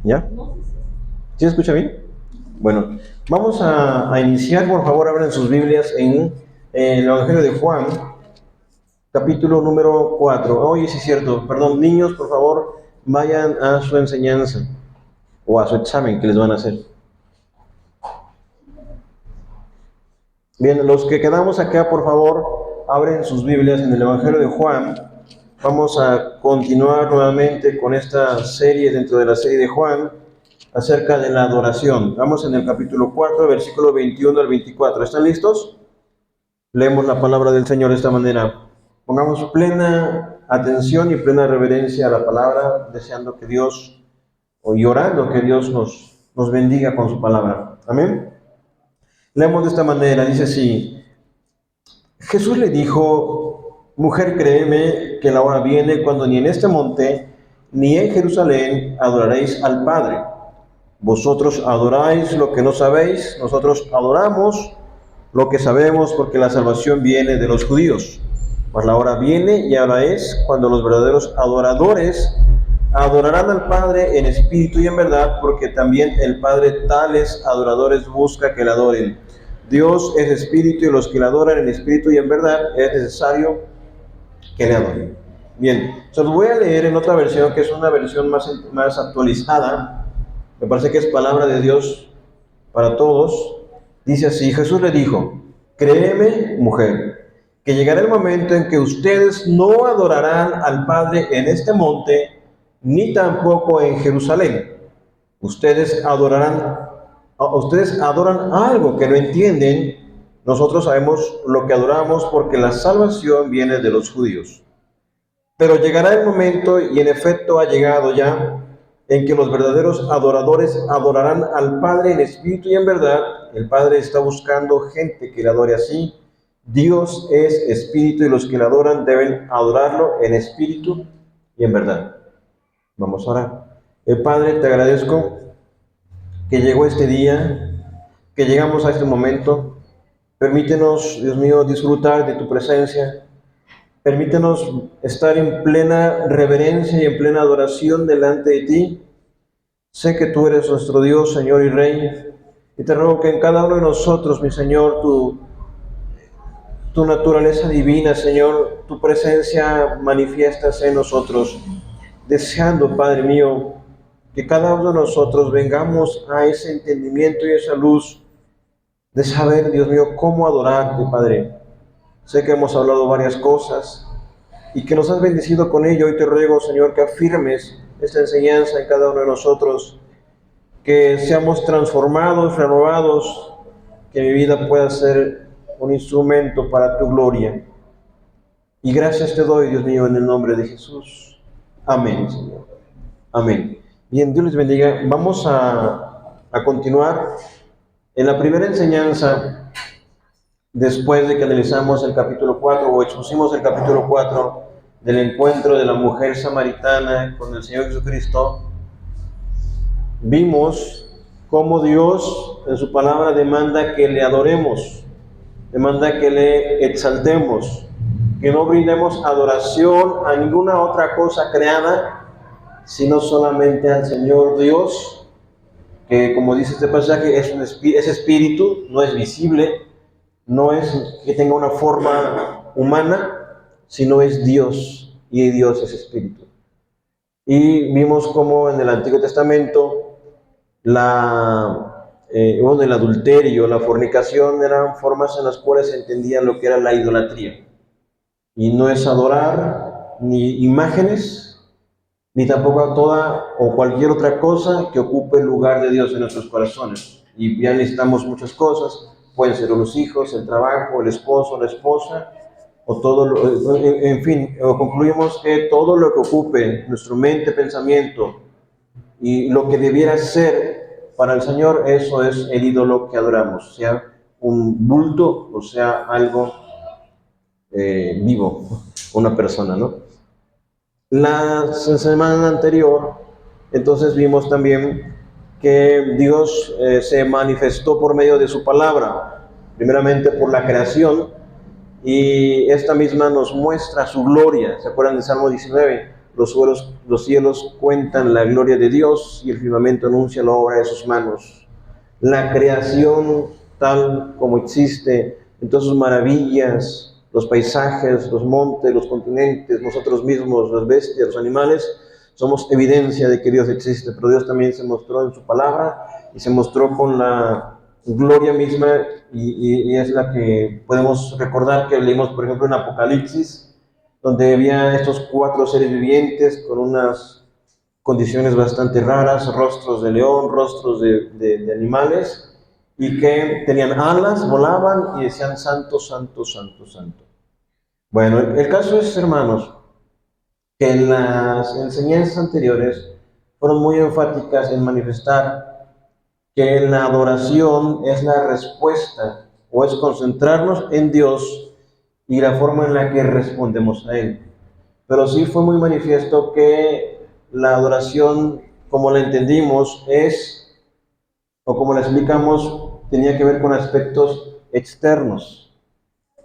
¿Ya? ¿Sí se escucha bien? Bueno, vamos a iniciar, por favor, abran sus Biblias en el Evangelio de Juan, capítulo número 4. Oye, sí es cierto, perdón, niños, por favor, vayan a su enseñanza o a su examen que les van a hacer. Bien, los que quedamos acá, por favor, abren sus Biblias en el Evangelio de Juan. Vamos a continuar nuevamente con esta serie dentro de la serie de Juan acerca de la adoración. Vamos en el capítulo 4, versículo 21 al 24. ¿Están listos? Leemos la palabra del Señor de esta manera. Pongamos plena atención y plena reverencia a la palabra, deseando que Dios, y orando que Dios nos bendiga con su palabra. Amén. Leemos de esta manera, dice así: Jesús le dijo: mujer, créeme que la hora viene cuando ni en este monte ni en Jerusalén adoraréis al Padre. Vosotros adoráis lo que no sabéis, nosotros adoramos lo que sabemos, porque la salvación viene de los judíos. Mas la hora viene y ahora es cuando los verdaderos adoradores adorarán al Padre en espíritu y en verdad, porque también el Padre tales adoradores busca que le adoren. Dios es espíritu y los que le adoran en espíritu y en verdad es necesario que le adoren. Bien, se los voy a leer en otra versión, que es una versión más actualizada. Me parece que es palabra de Dios para todos. Dice así: Jesús le dijo: créeme, mujer, que llegará el momento en que ustedes no adorarán al Padre en este monte, ni tampoco en Jerusalén. Ustedes adoran algo que no entienden. Nosotros sabemos lo que adoramos, porque la salvación viene de los judíos. Pero llegará el momento, y en efecto ha llegado ya, en que los verdaderos adoradores adorarán al Padre en espíritu y en verdad. El Padre está buscando gente que le adore así. Dios es espíritu y los que le adoran deben adorarlo en espíritu y en verdad. Vamos a orar. Padre, te agradezco que llegó este día, que llegamos a este momento. Permítenos, Dios mío, disfrutar de tu presencia. Permítenos estar en plena reverencia y en plena adoración delante de ti. Sé que tú eres nuestro Dios, Señor y Rey, y te ruego que en cada uno de nosotros, mi Señor, tu naturaleza divina, Señor, tu presencia manifiestas en nosotros, deseando, Padre mío, que cada uno de nosotros vengamos a ese entendimiento y esa luz de saber, Dios mío, cómo adorarte, Padre. Sé que hemos hablado varias cosas y que nos has bendecido con ello. Hoy te ruego, Señor, que afirmes esta enseñanza en cada uno de nosotros, que seamos transformados, renovados, que mi vida pueda ser un instrumento para tu gloria. Y gracias te doy, Dios mío, en el nombre de Jesús. Amén, Señor. Amén. Bien, Dios les bendiga. Vamos a continuar en la primera enseñanza. Después de que analizamos el capítulo 4 o expusimos el capítulo 4 del encuentro de la mujer samaritana con el Señor Jesucristo, vimos cómo Dios en su palabra demanda que le adoremos, demanda que le exaltemos, que no brindemos adoración a ninguna otra cosa creada, sino solamente al Señor Dios, que, como dice este pasaje, es espíritu, no es visible, no es que tenga una forma humana, sino es Dios, y Dios es espíritu. Y vimos cómo en el Antiguo Testamento el adulterio, la fornicación eran formas en las cuales se entendía lo que era la idolatría. Y no es adorar ni imágenes, ni tampoco toda o cualquier otra cosa que ocupe el lugar de Dios en nuestros corazones. Y ya necesitamos muchas cosas. Pueden ser los hijos, el trabajo, el esposo, la esposa, o todo, en fin, concluimos que todo lo que ocupe nuestra mente, pensamiento y lo que debiera ser para el Señor, eso es el ídolo que adoramos, sea un bulto o sea algo vivo, una persona, ¿no? La semana anterior, entonces vimos también que Dios se manifestó por medio de su palabra, primeramente por la creación, y esta misma nos muestra su gloria. ¿Se acuerdan del Salmo 19? los cielos cuentan la gloria de Dios y el firmamento anuncia la obra de sus manos. La creación tal como existe, en todas sus maravillas, los paisajes, los montes, los continentes, nosotros mismos, las bestias, los animales, somos evidencia de que Dios existe, pero Dios también se mostró en su palabra y se mostró con la gloria misma y es la que podemos recordar que leímos, por ejemplo, en Apocalipsis, donde había estos 4 seres vivientes con unas condiciones bastante raras, rostros de león, rostros de animales, y que tenían alas, volaban y decían santo, santo, santo, santo. Bueno, el caso es, hermanos, que en las enseñanzas anteriores fueron muy enfáticas en manifestar que la adoración es la respuesta o es concentrarnos en Dios y la forma en la que respondemos a Él. Pero sí fue muy manifiesto que la adoración, como la entendimos, o como la explicamos, tenía que ver con aspectos externos,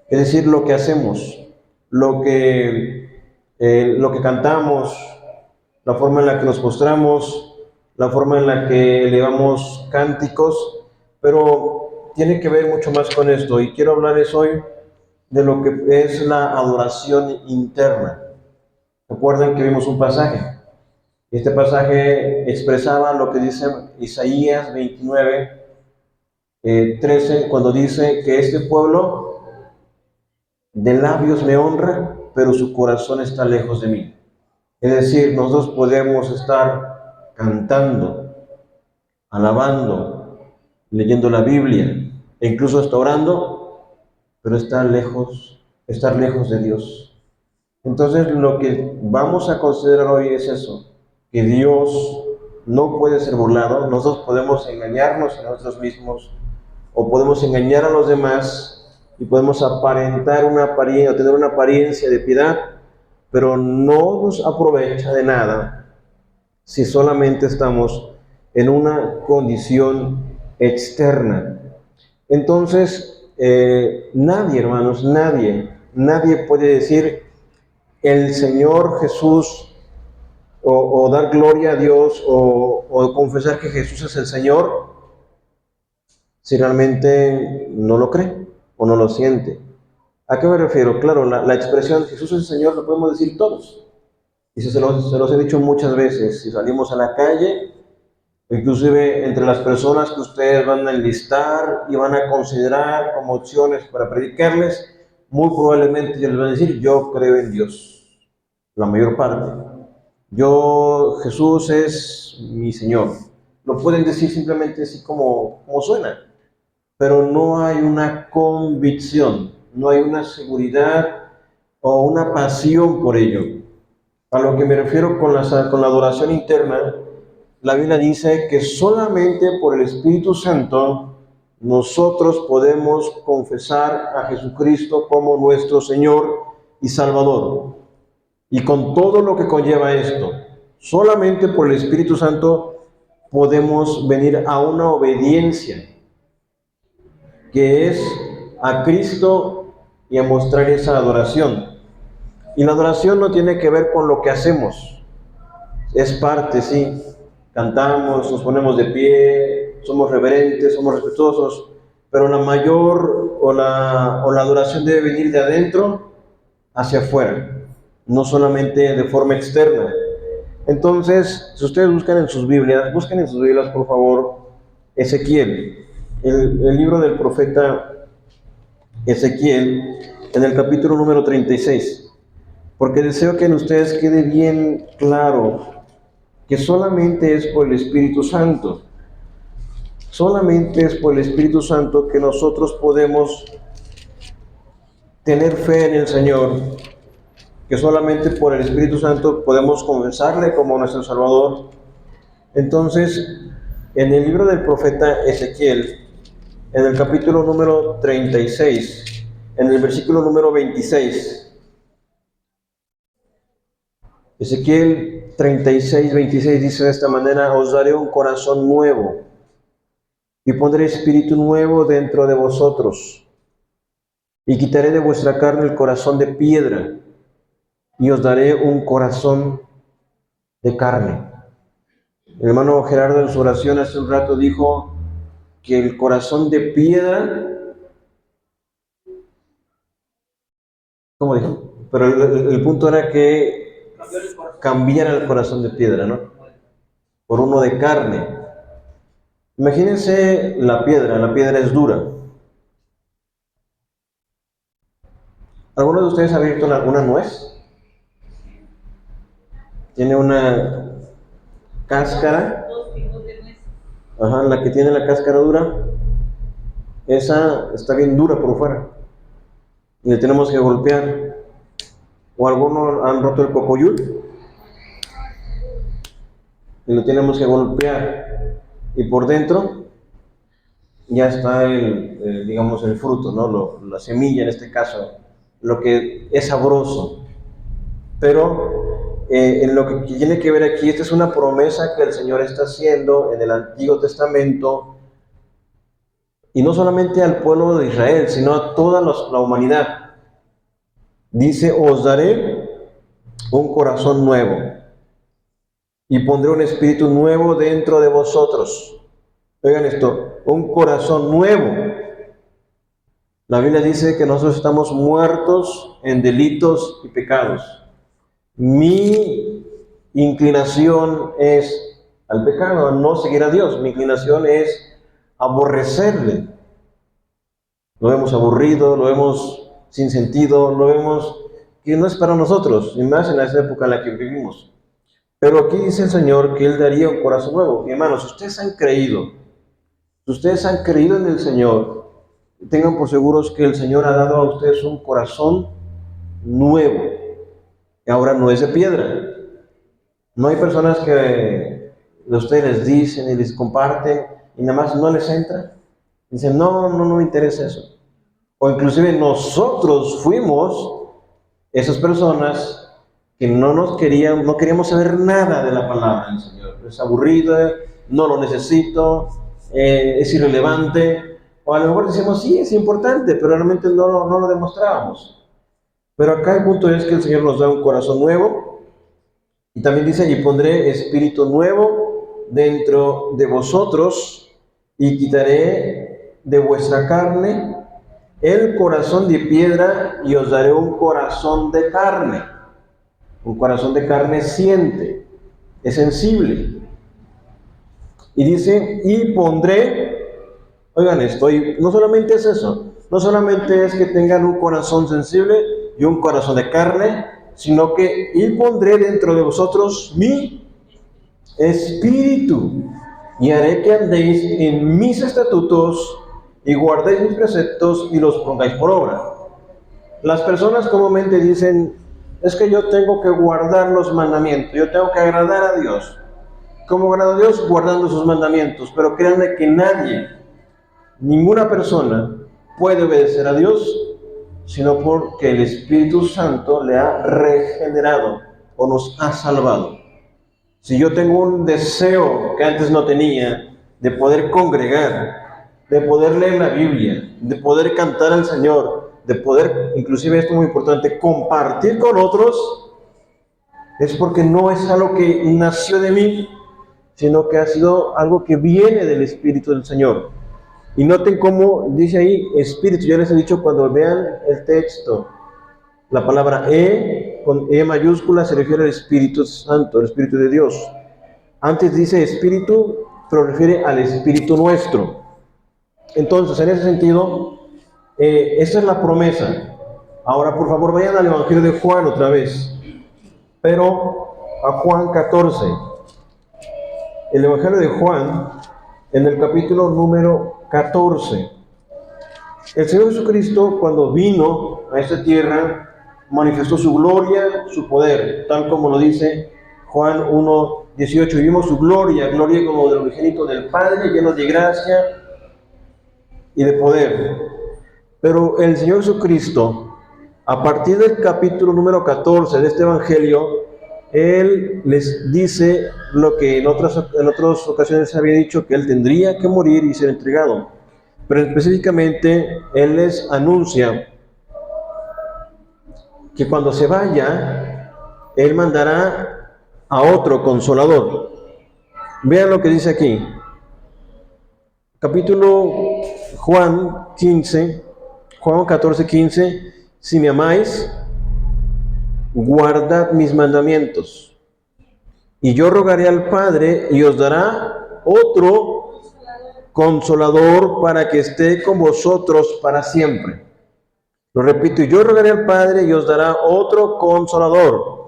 es decir, lo que hacemos, lo que cantamos, la forma en la que nos postramos, la forma en la que elevamos cánticos, pero tiene que ver mucho más con esto, y quiero hablarles hoy de lo que es la adoración interna. Recuerden que vimos un pasaje. Este pasaje expresaba lo que dice Isaías 29, 13, cuando dice que este pueblo de labios me honra, pero su corazón está lejos de mí. Es decir, nosotros podemos estar cantando, alabando, leyendo la Biblia, e incluso hasta orando, pero estar lejos de Dios. Entonces, lo que vamos a considerar hoy es eso, que Dios no puede ser burlado. Nosotros podemos engañarnos a nosotros mismos, o podemos engañar a los demás, y podemos aparentar o tener una apariencia de piedad, pero no nos aprovecha de nada si solamente estamos en una condición externa. Entonces, nadie, hermanos, nadie puede decir el Señor Jesús o dar gloria a Dios o confesar que Jesús es el Señor si realmente no lo cree o no lo siente. ¿A qué me refiero? Claro, la expresión Jesús es el Señor lo podemos decir todos. Y se los he dicho muchas veces. Si salimos a la calle, inclusive entre las personas que ustedes van a enlistar y van a considerar como opciones para predicarles, muy probablemente ellos les van a decir, yo creo en Dios, la mayor parte. Jesús es mi Señor. Lo pueden decir simplemente así como suena, pero no hay una convicción, no hay una seguridad o una pasión por ello. A lo que me refiero con la adoración interna, la Biblia dice que solamente por el Espíritu Santo nosotros podemos confesar a Jesucristo como nuestro Señor y Salvador. Y con todo lo que conlleva esto, solamente por el Espíritu Santo podemos venir a una obediencia, que es a Cristo y a mostrar esa adoración. Y la adoración no tiene que ver con lo que hacemos, es parte, sí, cantamos, nos ponemos de pie, somos reverentes, somos respetuosos, pero la mayor o la adoración debe venir de adentro hacia afuera, no solamente de forma externa. Entonces, si ustedes busquen en sus Biblias, por favor, Ezequiel, el libro del profeta Ezequiel, en el capítulo número 36, porque deseo que en ustedes quede bien claro que solamente es por el Espíritu Santo, solamente es por el Espíritu Santo que nosotros podemos tener fe en el Señor, que solamente por el Espíritu Santo podemos confesarle como nuestro Salvador. Entonces, en el libro del profeta Ezequiel, en el capítulo número 36, en el versículo número 26, Ezequiel 36, 26 dice de esta manera: os daré un corazón nuevo y pondré espíritu nuevo dentro de vosotros, y quitaré de vuestra carne el corazón de piedra, y os daré un corazón de carne. El hermano Gerardo en su oración hace un rato dijo que el corazón de piedra, ¿cómo dijo? Pero el punto era que cambiara el corazón de piedra, ¿no? Por uno de carne. Imagínense la piedra es dura. ¿Alguno de ustedes ha visto una nuez? Tiene una cáscara. Ajá, la que tiene la cáscara dura, esa está bien dura por fuera. Y le tenemos que golpear. ¿O algunos han roto el cocoyul? Y lo tenemos que golpear. Y por dentro ya está digamos, el fruto, ¿no? La semilla en este caso, lo que es sabroso. Pero en lo que tiene que ver aquí, esta es una promesa que el Señor está haciendo en el Antiguo Testamento, y no solamente al pueblo de Israel, sino a toda la humanidad. Dice, os daré un corazón nuevo y pondré un espíritu nuevo dentro de vosotros. Oigan esto, un corazón nuevo. La Biblia dice que nosotros estamos muertos en delitos y pecados. Mi inclinación es al pecado, no seguir a Dios. Mi inclinación es aborrecerle. Lo vemos aburrido, lo vemos sin sentido, lo vemos que no es para nosotros, y más en esa época en la que vivimos. Pero aquí dice el Señor que Él daría un corazón nuevo. Mi hermanos, si ustedes han creído en el Señor, tengan por seguros que el Señor ha dado a ustedes un corazón nuevo. Y ahora no es de piedra. No hay personas que de ustedes les dicen y les comparten y nada más no les entra. Dicen, no me interesa eso. O inclusive nosotros fuimos esas personas que no queríamos saber nada de la palabra del Señor. Es aburrida, no lo necesito, es irrelevante. O a lo mejor decimos, sí, es importante, pero realmente no lo demostrábamos. Pero acá el punto es que el Señor nos da un corazón nuevo. Y también dice, y pondré espíritu nuevo dentro de vosotros, y quitaré de vuestra carne el corazón de piedra, y os daré un corazón de carne. Un corazón de carne siente, es sensible. Y dice, y pondré, oigan esto, y no solamente es eso, no solamente es que tengan un corazón sensible y un corazón de carne, sino que, y pondré dentro de vosotros mi espíritu, y haré que andéis en mis estatutos, y guardéis mis preceptos, y los pongáis por obra. Las personas comúnmente dicen, es que yo tengo que guardar los mandamientos, yo tengo que agradar a Dios. ¿Cómo agrado a Dios? Guardando sus mandamientos. Pero créanme que ninguna persona puede obedecer a Dios, sino porque el Espíritu Santo le ha regenerado o nos ha salvado. Si yo tengo un deseo que antes no tenía, de poder congregar, de poder leer la Biblia, de poder cantar al Señor, de poder, inclusive esto es muy importante, compartir con otros, es porque no es algo que nació de mí, sino que ha sido algo que viene del Espíritu del Señor. Y noten cómo dice ahí Espíritu. Yo les he dicho, cuando vean el texto, la palabra con E mayúscula se refiere al Espíritu Santo, al Espíritu de Dios. Antes dice Espíritu, pero refiere al Espíritu nuestro. Entonces, en ese sentido, esta es la promesa. Ahora, por favor, vayan al Evangelio de Juan otra vez, pero a Juan 14. El Evangelio de Juan, en el capítulo número 14. El Señor Jesucristo, cuando vino a esta tierra, manifestó su gloria, su poder, tal como lo dice Juan 1:18. Vimos su gloria como del unigénito del Padre, lleno de gracia y de poder. Pero el Señor Jesucristo, a partir del capítulo número 14 de este Evangelio, Él les dice lo que en otras ocasiones se había dicho, que Él tendría que morir y ser entregado. Pero específicamente, Él les anuncia que cuando se vaya, Él mandará a otro consolador. Vean lo que dice aquí. Capítulo Juan 15, Juan 14, 15. Si me amáis, guardad mis mandamientos. Y yo rogaré al Padre y os dará otro consolador para que esté con vosotros para siempre. Lo repito, y yo rogaré al Padre y os dará otro consolador.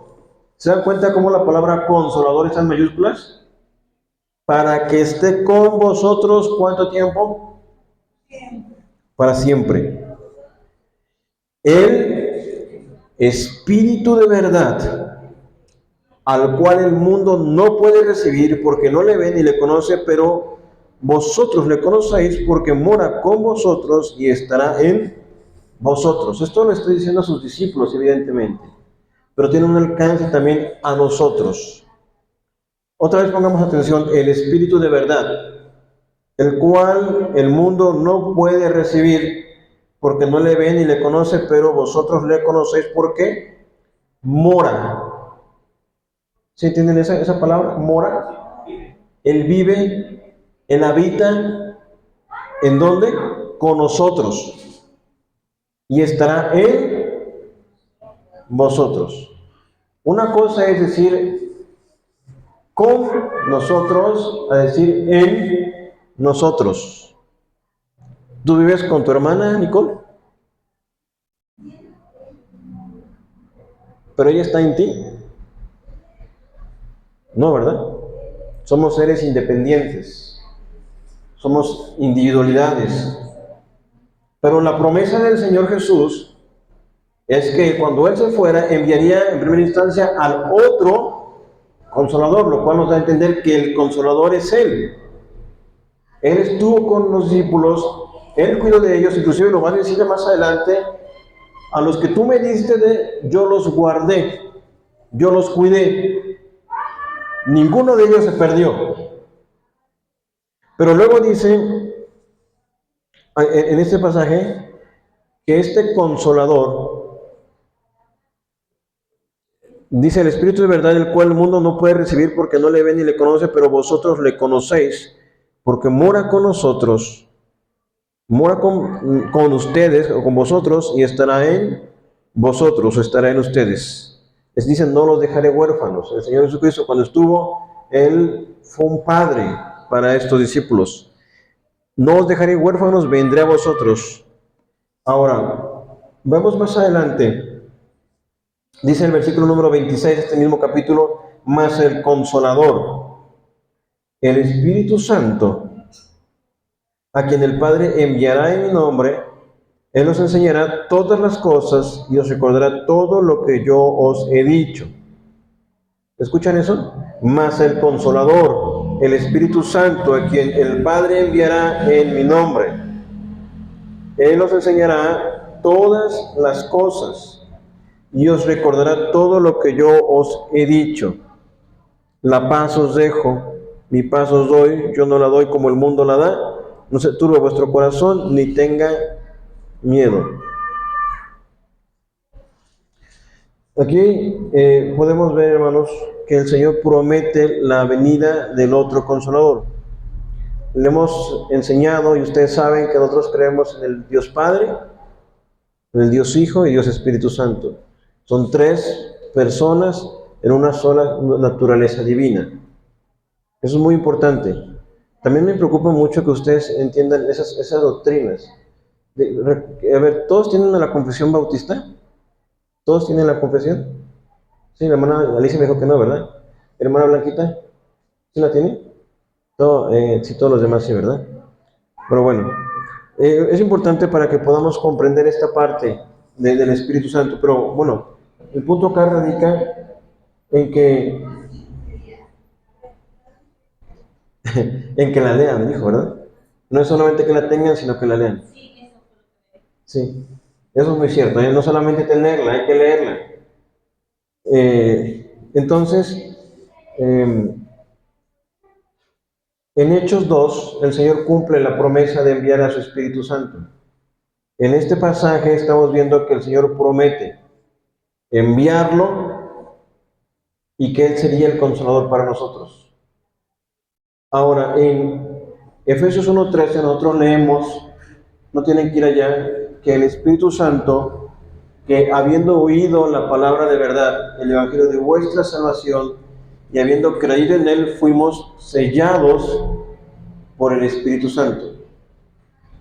¿Se dan cuenta cómo la palabra consolador está en mayúsculas? Para que esté con vosotros, ¿cuánto tiempo? Para siempre. El Espíritu de verdad, al cual el mundo no puede recibir porque no le ve ni le conoce, pero vosotros le conocéis porque mora con vosotros y estará en vosotros. Esto lo estoy diciendo a sus discípulos, evidentemente, pero tiene un alcance también a nosotros. Otra vez pongamos atención, el Espíritu de verdad, el cual el mundo no puede recibir porque no le ve ni le conoce, pero vosotros le conocéis porque mora. ¿Sí entienden esa palabra? Mora. Él vive, Él habita, ¿en dónde? Con nosotros. Y estará en vosotros. Una cosa es decir con nosotros, a decir en nosotros. ¿Tú vives con tu hermana, Nicole? Pero ella está en ti. No, ¿verdad? Somos seres independientes. Somos individualidades. Pero la promesa del Señor Jesús es que cuando Él se fuera, enviaría en primera instancia al otro consolador, lo cual nos da a entender que el consolador es Él. Él estuvo con los discípulos, Él cuidó de ellos, inclusive lo va a decir más adelante, a los que tú me diste yo los guardé, yo los cuidé, ninguno de ellos se perdió. Pero luego dice, en este pasaje, que este consolador, dice el Espíritu de verdad, el cual el mundo no puede recibir porque no le ve ni le conoce, pero vosotros le conocéis, porque mora con nosotros, mora con ustedes o con vosotros y estará en vosotros o estará en ustedes. Les dicen, no los dejaré huérfanos. El Señor Jesucristo cuando estuvo, Él fue un padre para estos discípulos. No os dejaré huérfanos, vendré a vosotros. Ahora, vemos más adelante, dice el versículo número 26 de este mismo capítulo, más el Consolador, el Espíritu Santo, a quien el Padre enviará en mi nombre, Él os enseñará todas las cosas y os recordará todo lo que yo os he dicho. ¿Escuchan eso? Más el Consolador, el Espíritu Santo, a quien el Padre enviará en mi nombre. Él os enseñará todas las cosas y os recordará todo lo que yo os he dicho. La paz os dejo, mi paz os doy, yo no la doy como el mundo la da. No se turbe vuestro corazón, ni tenga miedo. Aquí podemos ver, hermanos, que el Señor promete la venida del otro Consolador. Le hemos enseñado, y ustedes saben que nosotros creemos en el Dios Padre, en el Dios Hijo y Dios Espíritu Santo. Son tres personas en una sola naturaleza divina. Eso es muy importante. También me preocupa mucho que ustedes entiendan esas doctrinas. A ver, ¿todos tienen la confesión bautista? ¿Todos tienen la confesión? Sí, la hermana Alicia me dijo que no, ¿verdad? ¿Hermana Blanquita? ¿Sí la tiene? Sí, todos los demás sí, ¿verdad? Pero bueno, es importante para que podamos comprender esta parte del Espíritu Santo. Pero bueno, el punto acá radica en que en que la lean, dijo, ¿verdad? No es solamente que la tengan, sino que la lean. Sí, eso es muy cierto, no solamente tenerla, hay que leerla. Entonces, en Hechos 2, el Señor cumple la promesa de enviar a su Espíritu Santo. En este pasaje estamos viendo que el Señor promete enviarlo y que Él sería el consolador para nosotros. Ahora, en Efesios 1:13 nosotros leemos, no tienen que ir allá, que el Espíritu Santo, que habiendo oído la palabra de verdad, el Evangelio de vuestra salvación, y habiendo creído en Él, fuimos sellados por el Espíritu Santo.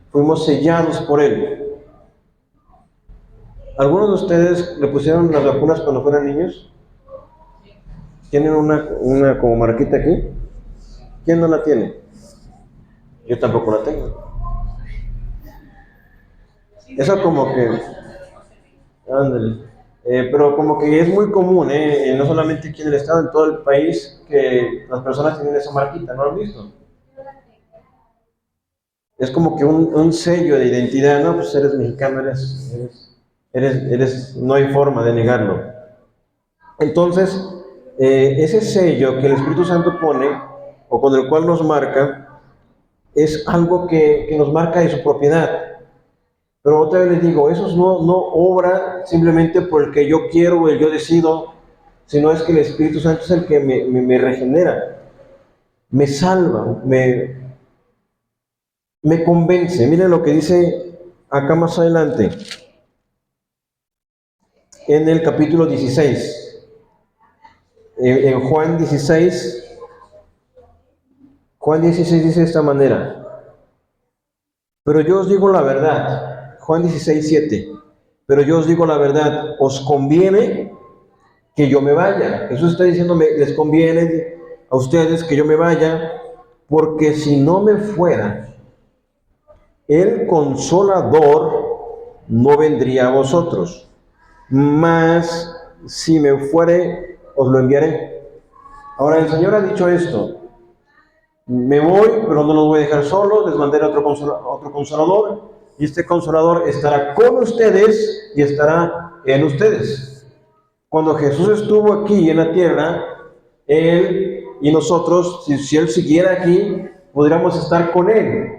Fuimos sellados por Él. ¿Algunos de ustedes le pusieron las vacunas cuando fueran niños? ¿Tienen una como marquita aquí? ¿Quién no la tiene? Yo tampoco la tengo. Eso como que, ándale. Pero como que es muy común, no solamente aquí en el estado, en todo el país, que las personas tienen esa marquita, ¿no lo han visto? Es como que un sello de identidad, ¿no? Pues eres mexicano, no hay forma de negarlo. Entonces, ese sello que el Espíritu Santo pone, o con el cual nos marca, es algo que nos marca de su propiedad. Pero otra vez les digo, eso no obra simplemente por el que yo quiero o el yo decido, sino es que el Espíritu Santo es el que me regenera, me salva, me convence. Miren lo que dice acá más adelante, en el capítulo 16. En Juan 16 dice de esta manera: pero yo os digo la verdad. Juan 16:7. Pero yo os digo la verdad, os conviene que yo me vaya. Jesús está diciéndome, les conviene a ustedes que yo me vaya, porque si no me fuera, el Consolador no vendría a vosotros, mas si me fuere, os lo enviaré. Ahora el Señor ha dicho esto: me voy, pero no los voy a dejar solos, les mandaré otro consolador, y este consolador estará con ustedes y estará en ustedes. Cuando Jesús estuvo aquí en la tierra, Él y nosotros, si Él siguiera aquí, podríamos estar con Él,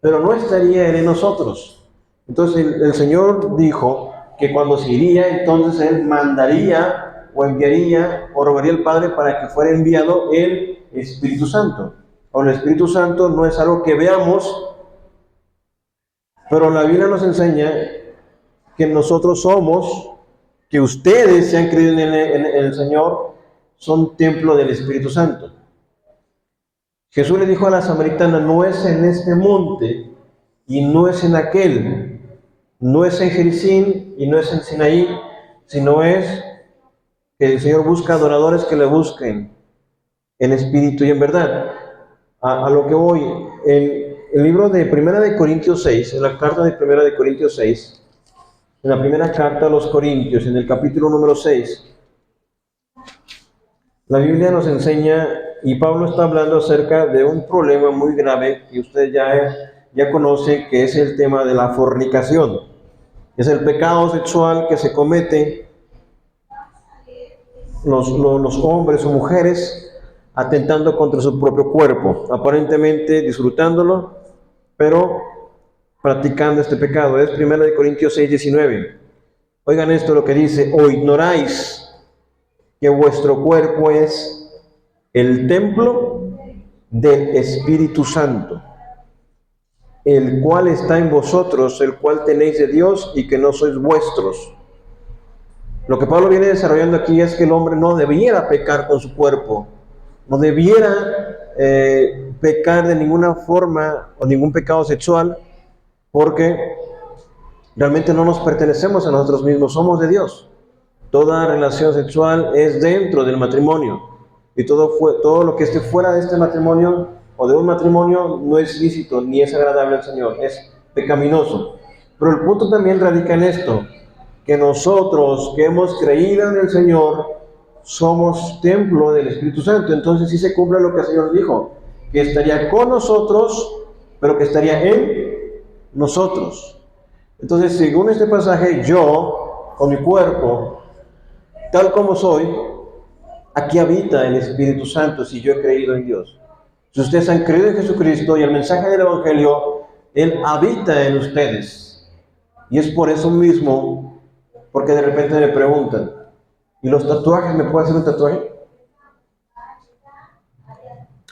pero no estaría Él en nosotros. Entonces el Señor dijo que cuando se iría, entonces Él mandaría o enviaría o rogaría al Padre para que fuera enviado el Espíritu Santo. Ahora, el Espíritu Santo no es algo que veamos, pero la Biblia nos enseña que nosotros somos, que ustedes se han creído en el Señor, son templo del Espíritu Santo. Jesús le dijo a la samaritana: no es en este monte y no es en aquel, no es en Gerizim y no es en Sinaí, sino es que el Señor busca adoradores que le busquen en espíritu y en verdad. A lo que voy, en el libro de Primera de Corintios 6, en la carta de Primera de Corintios 6, en la primera carta a los Corintios, en el capítulo número 6, la Biblia nos enseña, y Pablo está hablando acerca de un problema muy grave que usted ya conoce, que es el tema de la fornicación. Es el pecado sexual que se comete los hombres o mujeres atentando contra su propio cuerpo, aparentemente disfrutándolo, pero practicando este pecado. Es 1 Corintios 6:19. Oigan esto lo que dice: o ignoráis que vuestro cuerpo es el templo del Espíritu Santo, el cual está en vosotros, el cual tenéis de Dios y que no sois vuestros. Lo que Pablo viene desarrollando aquí es que el hombre no debiera pecar con su cuerpo, no debiera pecar de ninguna forma o ningún pecado sexual, porque realmente no nos pertenecemos a nosotros mismos, somos de Dios. Toda relación sexual es dentro del matrimonio, y todo lo que esté fuera de este matrimonio o de un matrimonio no es lícito ni es agradable al Señor, es pecaminoso. Pero el punto también radica en esto, que nosotros que hemos creído en el Señor somos templo del Espíritu Santo. Entonces sí se cumple lo que el Señor dijo, que estaría con nosotros, pero que estaría en nosotros. Entonces, según este pasaje, yo, con mi cuerpo, tal como soy, aquí habita el Espíritu Santo si yo he creído en Dios. Si ustedes han creído en Jesucristo y el mensaje del Evangelio, Él habita en ustedes. Y es por eso mismo, porque de repente me preguntan: ¿y los tatuajes? ¿Me puedo hacer un tatuaje?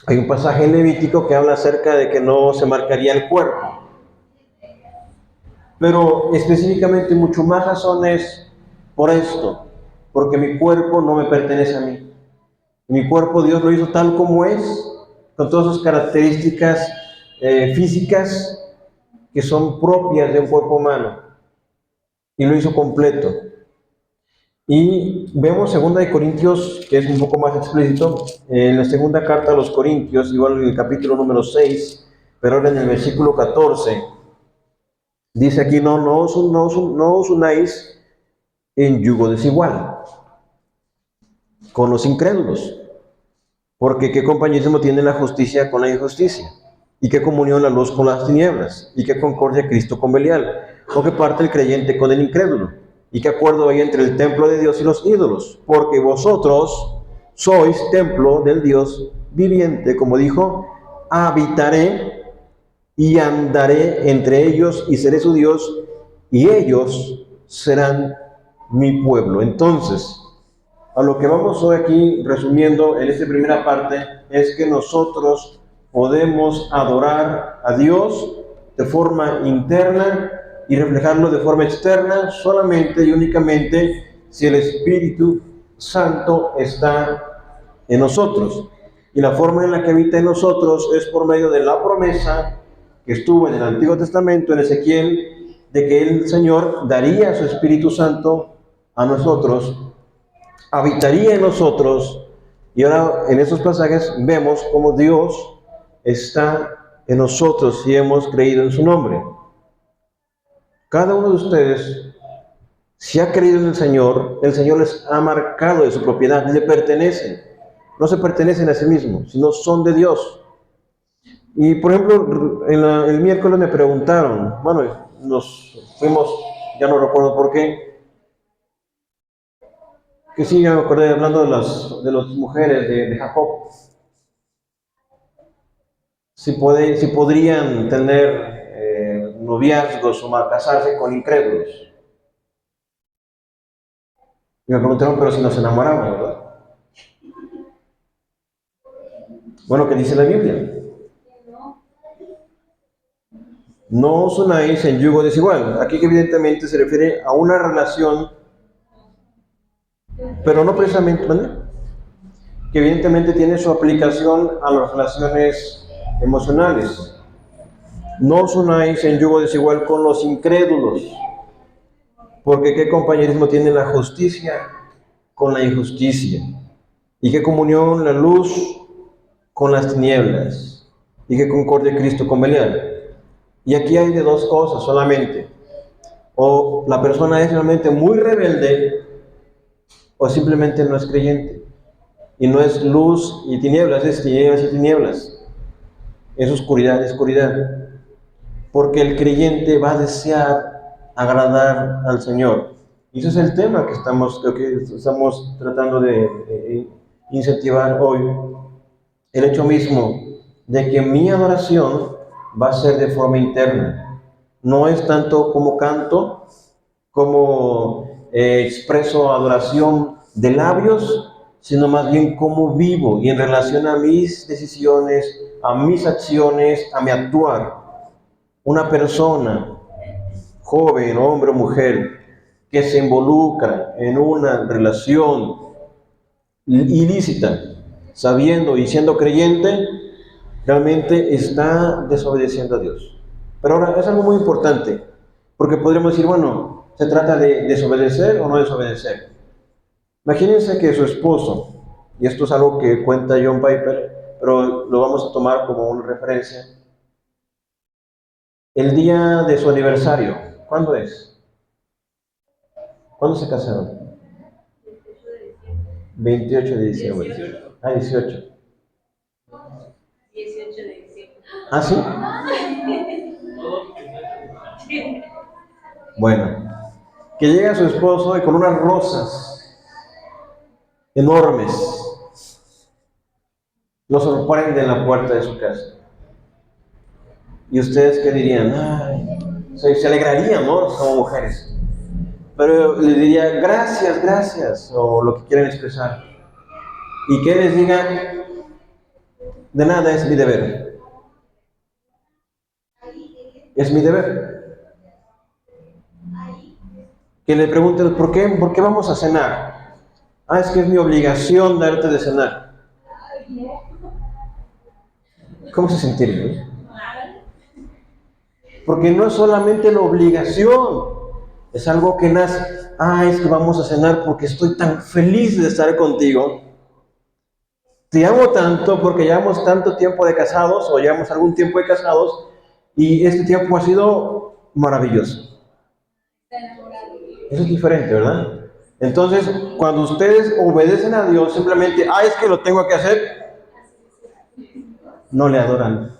Hay un pasaje en Levítico que habla acerca de que no se marcaría el cuerpo. Pero específicamente mucho más razones por esto, porque mi cuerpo no me pertenece a mí. Mi cuerpo Dios lo hizo tal como es, con todas sus características físicas que son propias de un cuerpo humano, y lo hizo completo. Y vemos 2 Corintios, que es un poco más explícito, en la segunda carta a los Corintios, igual en el capítulo número 6, pero ahora en el versículo 14, dice aquí, no os unáis en yugo desigual con los incrédulos, porque qué compañerismo tiene la justicia con la injusticia, y qué comunión la luz con las tinieblas, y qué concordia Cristo con Belial, o qué parte el creyente con el incrédulo, y qué acuerdo hay entre el templo de Dios y los ídolos, porque vosotros sois templo del Dios viviente, como dijo, habitaré y andaré entre ellos y seré su Dios, y ellos serán mi pueblo. Entonces, a lo que vamos hoy aquí resumiendo en esta primera parte es que nosotros podemos adorar a Dios de forma interna y reflejarlo de forma externa solamente y únicamente si el Espíritu Santo está en nosotros. Y la forma en la que habita en nosotros es por medio de la promesa que estuvo en el Antiguo Testamento, en Ezequiel, de que el Señor daría su Espíritu Santo a nosotros, habitaría en nosotros, y ahora en esos pasajes vemos cómo Dios está en nosotros si hemos creído en su nombre. Cada uno de ustedes, si ha creído en el Señor les ha marcado de su propiedad, le pertenecen. No se pertenecen a sí mismos, sino son de Dios. Y por ejemplo, el miércoles me preguntaron, bueno, nos fuimos, ya no recuerdo por qué, que sí, ya me acordé hablando de las mujeres de Jacob, si podrían tener noviazgos o casarse con incrédulos. Y me preguntaron, pero si nos enamoramos, ¿verdad? Bueno, ¿qué dice la Biblia? No os unáis en yugo desigual. Aquí que evidentemente se refiere a una relación, pero no precisamente, ¿vale? Que evidentemente tiene su aplicación a las relaciones emocionales. No os unáis en yugo desigual con los incrédulos, porque qué compañerismo tiene la justicia con la injusticia, y qué comunión la luz con las tinieblas, y qué concordia Cristo con Belial. Y aquí hay de dos cosas solamente: o la persona es realmente muy rebelde, o simplemente no es creyente. Y no es luz y tinieblas, es tinieblas y tinieblas. Es oscuridad y oscuridad. Porque el creyente va a desear agradar al Señor. Y ese es el tema que estamos tratando de incentivar hoy. El hecho mismo de que mi adoración va a ser de forma interna. No es tanto como canto, como expreso adoración de labios, sino más bien cómo vivo y en relación a mis decisiones, a mis acciones, a mi actuar. Una persona, joven, hombre o mujer, que se involucra en una relación ilícita, sabiendo y siendo creyente, realmente está desobedeciendo a Dios. Pero ahora es algo muy importante, porque podríamos decir, bueno, ¿se trata de desobedecer o no desobedecer? Imagínense que su esposo, y esto es algo que cuenta John Piper, pero lo vamos a tomar como una referencia, el día de su aniversario, ¿cuándo es? ¿Cuándo se casaron? 28 de diciembre. 18. Ah, 18. 18 de diciembre. ¿Ah, sí? Bueno, que llega su esposo y con unas rosas enormes lo sorprende en la puerta de su casa. ¿Y ustedes qué dirían? Ay, se alegrarían, ¿no? Como mujeres. Pero les diría gracias, gracias, o lo que quieran expresar. Y que les diga, De nada es mi deber. Es mi deber. Que le pregunten, ¿por qué vamos a cenar? Ah, es que es mi obligación darte de cenar. ¿Cómo se sentiría? Porque no es solamente la obligación, es algo que nace. Ah, es que vamos a cenar porque estoy tan feliz de estar contigo. Te amo tanto porque llevamos tanto tiempo de casados o llevamos algún tiempo de casados y este tiempo ha sido maravilloso. Eso es diferente, ¿verdad? Entonces, cuando ustedes obedecen a Dios, simplemente, es que lo tengo que hacer, no le adoran,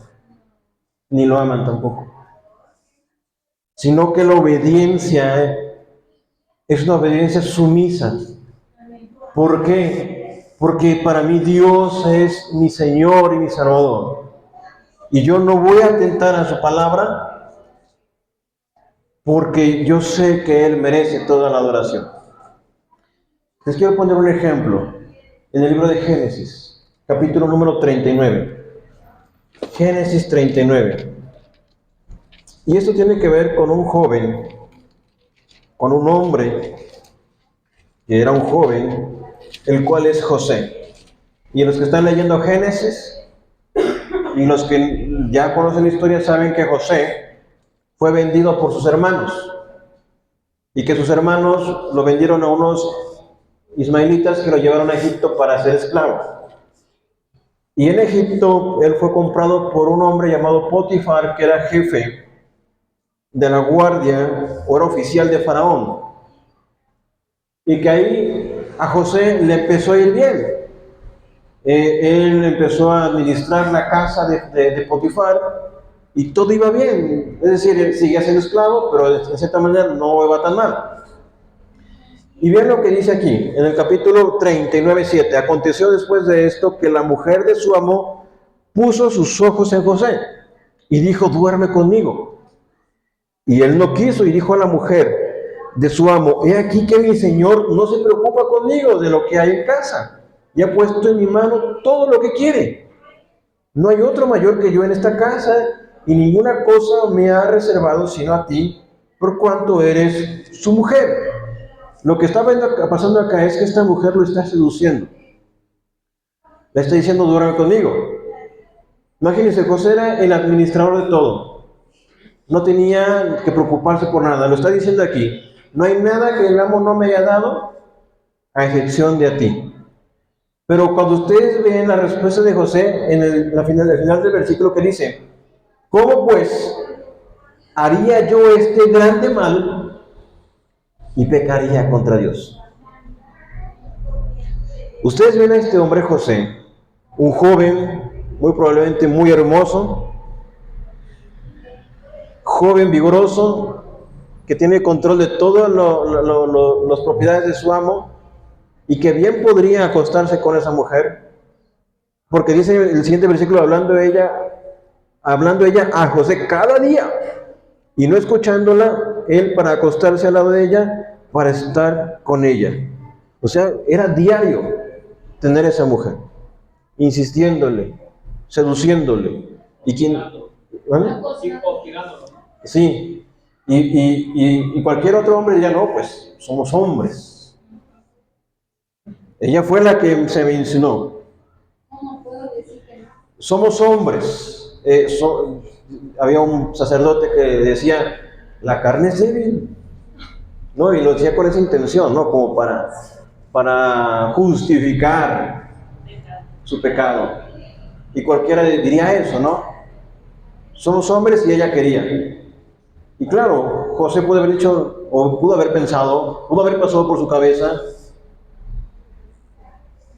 ni lo aman tampoco. Sino que la obediencia es una obediencia sumisa. ¿Por qué? Porque para mí Dios es mi Señor y mi Salvador. Y yo no voy a atentar a su palabra porque yo sé que Él merece toda la adoración. Les quiero poner un ejemplo en el libro de Génesis, capítulo número 39. Génesis 39. Y esto tiene que ver con un joven, con un hombre que era un joven, el cual es José. Y los que están leyendo Génesis y los que ya conocen la historia saben que José fue vendido por sus hermanos y que sus hermanos lo vendieron a unos ismaelitas que lo llevaron a Egipto para ser esclavo. Y en Egipto él fue comprado por un hombre llamado Potifar, que era jefe de la guardia o era oficial de Faraón. Y que ahí a José le empezó a ir bien. Él empezó a administrar la casa de Potifar y todo iba bien. Es decir, él seguía siendo esclavo, pero de cierta manera no iba tan mal. Y vean lo que dice aquí, en el capítulo 39:7. Aconteció después de esto que la mujer de su amo puso sus ojos en José y dijo, duerme conmigo. Y él no quiso y dijo a la mujer de su amo, he aquí que mi señor no se preocupa conmigo de lo que hay en casa, y ha puesto en mi mano todo lo que quiere. No hay otro mayor que yo en esta casa, y ninguna cosa me ha reservado sino a ti, por cuanto eres su mujer. Lo que está pasando acá es que esta mujer lo está seduciendo. Le está diciendo, duerme conmigo. Imagínense, José era el administrador de todo. No tenía que preocuparse por nada. Lo está diciendo aquí. No hay nada que el amo no me haya dado, a excepción de a ti. Pero cuando ustedes ven la respuesta de José en el final del versículo que dice, ¿cómo pues haría yo este grande mal y pecaría contra Dios? Ustedes ven a este hombre José, un joven, muy probablemente muy hermoso, joven vigoroso, que tiene control de todas las propiedades de su amo y que bien podría acostarse con esa mujer, porque dice el siguiente versículo hablando ella a José cada día y no escuchándola, él para acostarse al lado de ella, para estar con ella. O sea, era diario tener esa mujer, insistiéndole, seduciéndole. ¿Y quién? ¿Vale? Sí. Y cualquier otro hombre diría, no, pues somos hombres. Ella fue la que se me insinuó. Somos hombres. Había un sacerdote que decía, la carne es débil. ¿No? Y lo decía con esa intención, ¿no? Como para justificar su pecado. Y cualquiera diría eso, ¿no? Somos hombres y ella quería. Y claro, José pudo haber dicho, o pudo haber pensado, pudo haber pasado por su cabeza,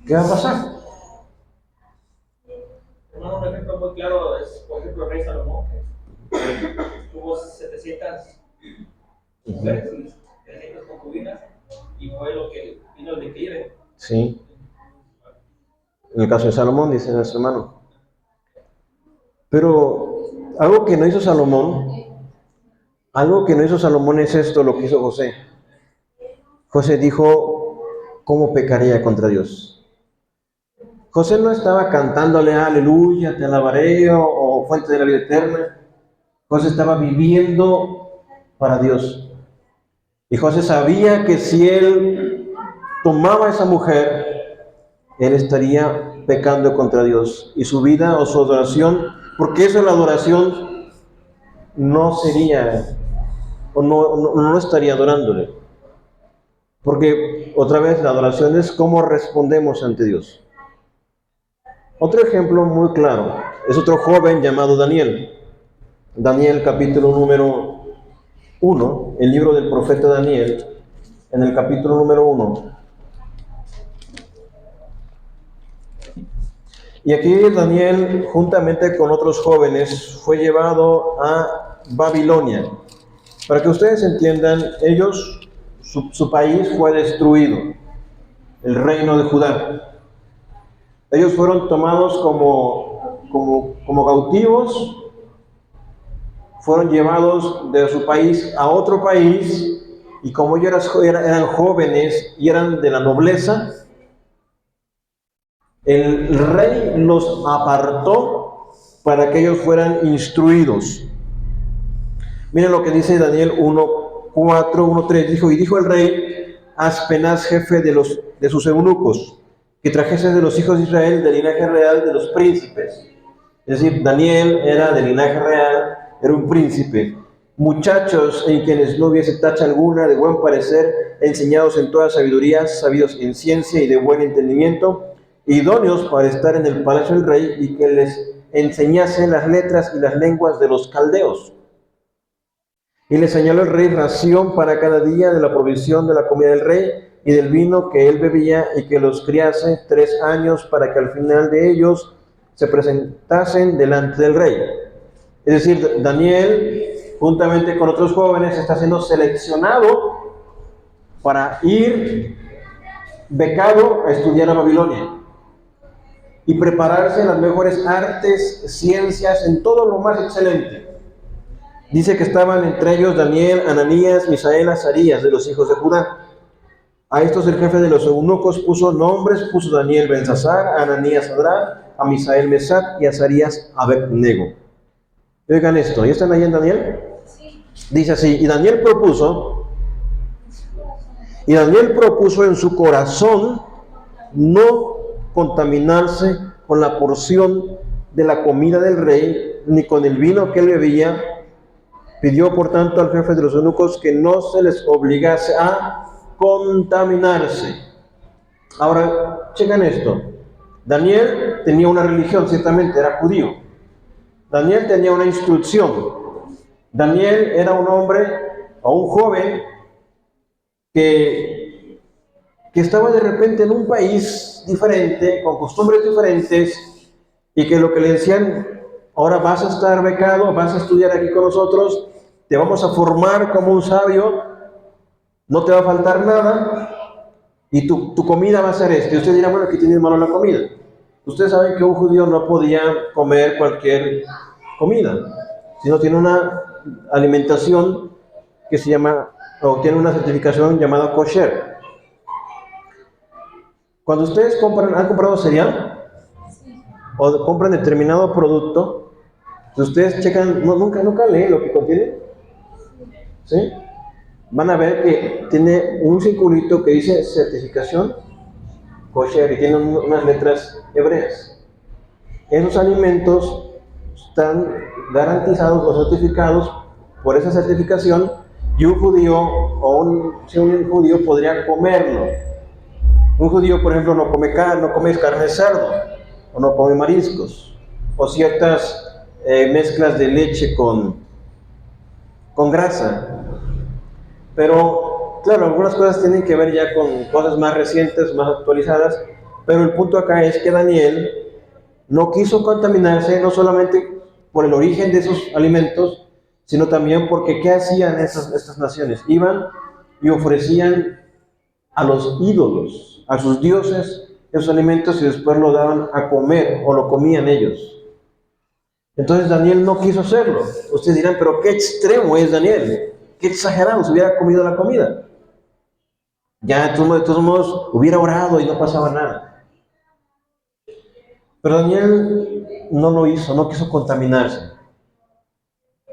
¿qué va a pasar? Hermano, un ejemplo muy claro es, por ejemplo, el rey Salomón, que tuvo 700 mujeres y 300 concubinas, y fue lo que vino el declive. Sí. En el caso de Salomón, dice nuestro hermano. Pero algo que no hizo Salomón es esto, lo que hizo José. José dijo, ¿cómo pecaría contra Dios? José no estaba cantándole aleluya, te alabaré o fuente de la vida eterna. José estaba viviendo para Dios. Y José sabía que si él tomaba a esa mujer, él estaría pecando contra Dios. Y su vida o su adoración, porque eso es la adoración, no sería, o no estaría adorándole. Porque otra vez la adoración es cómo respondemos ante Dios. Otro ejemplo muy claro es otro joven llamado Daniel. Daniel capítulo número 1, el libro del profeta Daniel, en el capítulo número 1. Y aquí Daniel, juntamente con otros jóvenes, fue llevado a Babilonia. Para que ustedes entiendan, ellos, su país fue destruido, el reino de Judá. Ellos fueron tomados como cautivos, fueron llevados de su país a otro país, y como ellos eran jóvenes y eran de la nobleza, el rey los apartó para que ellos fueran instruidos. Miren lo que dice Daniel 1:4, 1:3. Dijo el rey a Aspenaz, jefe de sus eunucos, que trajese de los hijos de Israel del linaje real de los príncipes. Es decir, Daniel era del linaje real, era un príncipe. Muchachos en quienes no hubiese tacha alguna, de buen parecer, enseñados en toda sabiduría, sabidos en ciencia y de buen entendimiento, idóneos para estar en el palacio del rey, y que les enseñasen las letras y las lenguas de los caldeos. Y le señaló el rey ración para cada día de la provisión de la comida del rey y del vino que él bebía, y que los criase 3 años, para que al final de ellos se presentasen delante del rey. Es decir, Daniel, juntamente con otros jóvenes, está siendo seleccionado para ir becado a estudiar a Babilonia y prepararse en las mejores artes, ciencias, en todo lo más excelente. Dice que estaban entre ellos Daniel, Ananías, Misael, Azarías, de los hijos de Judá. A estos el jefe de los eunucos puso nombres, puso Daniel Belsasar, a Ananías Sadrach, a Misael Mesac y a Azarías Abednego. Oigan esto, ¿ya están ahí en Daniel? Sí. Dice así, y Daniel propuso en su corazón no contaminarse con la porción de la comida del rey, ni con el vino que él bebía. Pidió, por tanto, al jefe de los eunucos que no se les obligase a contaminarse. Ahora, chequen esto. Daniel tenía una religión, ciertamente, era judío. Daniel tenía una instrucción. Daniel era un hombre o un joven que estaba de repente en un país diferente, con costumbres diferentes, y que lo que le decían: ahora vas a estar becado, vas a estudiar aquí con nosotros, te vamos a formar como un sabio, no te va a faltar nada, y tu comida va a ser esta. Y usted dirá: bueno, ¿qué tiene de malo la comida? Ustedes saben que un judío no podía comer cualquier comida, sino tiene una alimentación que se llama, o tiene una certificación llamada kosher. Cuando ustedes han comprado cereal, o compran determinado producto, ustedes checan, nunca leen lo que contiene, ¿sí? Van a ver que tiene un circulito que dice certificación kosher y tiene unas letras hebreas. Esos alimentos están garantizados o certificados por esa certificación, y un judío o un judío podría comerlo. Un judío, por ejemplo, no come carne de cerdo, o no come mariscos, o ciertas mezclas de leche con grasa. Pero, claro, algunas cosas tienen que ver ya con cosas más recientes, más actualizadas, pero el punto acá es que Daniel no quiso contaminarse, no solamente por el origen de esos alimentos, sino también porque ¿qué hacían estas naciones? Iban y ofrecían a los ídolos, a sus dioses, esos alimentos, y después lo daban a comer, o lo comían ellos. Entonces Daniel no quiso hacerlo. Ustedes dirán: pero qué extremo es Daniel, qué exagerado, se hubiera comido la comida. Ya de todos modos hubiera orado y no pasaba nada. Pero Daniel no lo hizo, no quiso contaminarse.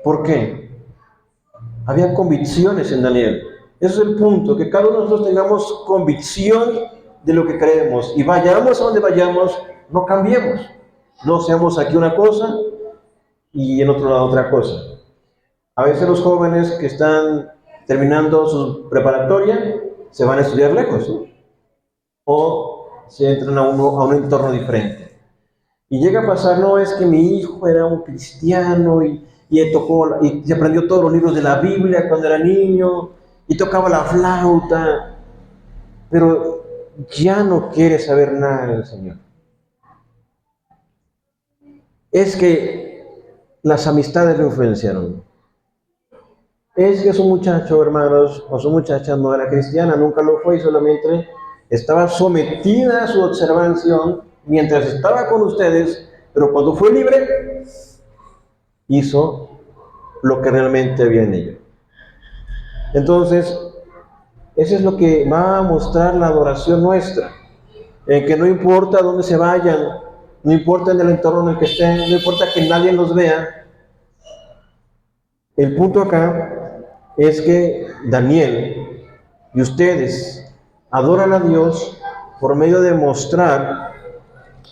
¿Por qué? Había convicciones en Daniel. Ese es el punto, que cada uno de nosotros tengamos convicción de lo que creemos. Y vayamos a donde vayamos, no cambiemos. No seamos aquí una cosa y en otro lado otra cosa. A veces los jóvenes que están terminando su preparatoria se van a estudiar lejos, ¿no? O se entran a un entorno diferente. Y llega a pasar, no, es que mi hijo era un cristiano y se aprendió todos los libros de la Biblia cuando era niño y tocaba la flauta, pero ya no quiere saber nada del Señor. Es que las amistades lo influenciaron. Es que su muchacho, hermanos, o su muchacha no era cristiana, nunca lo fue y solamente estaba sometida a su observación mientras estaba con ustedes, pero cuando fue libre, hizo lo que realmente había en ella. Entonces, eso es lo que va a mostrar la adoración nuestra, en que no importa dónde se vayan, no importa en el entorno en el que estén, no importa que nadie los vea. El punto acá es que Daniel y ustedes adoran a Dios por medio de mostrar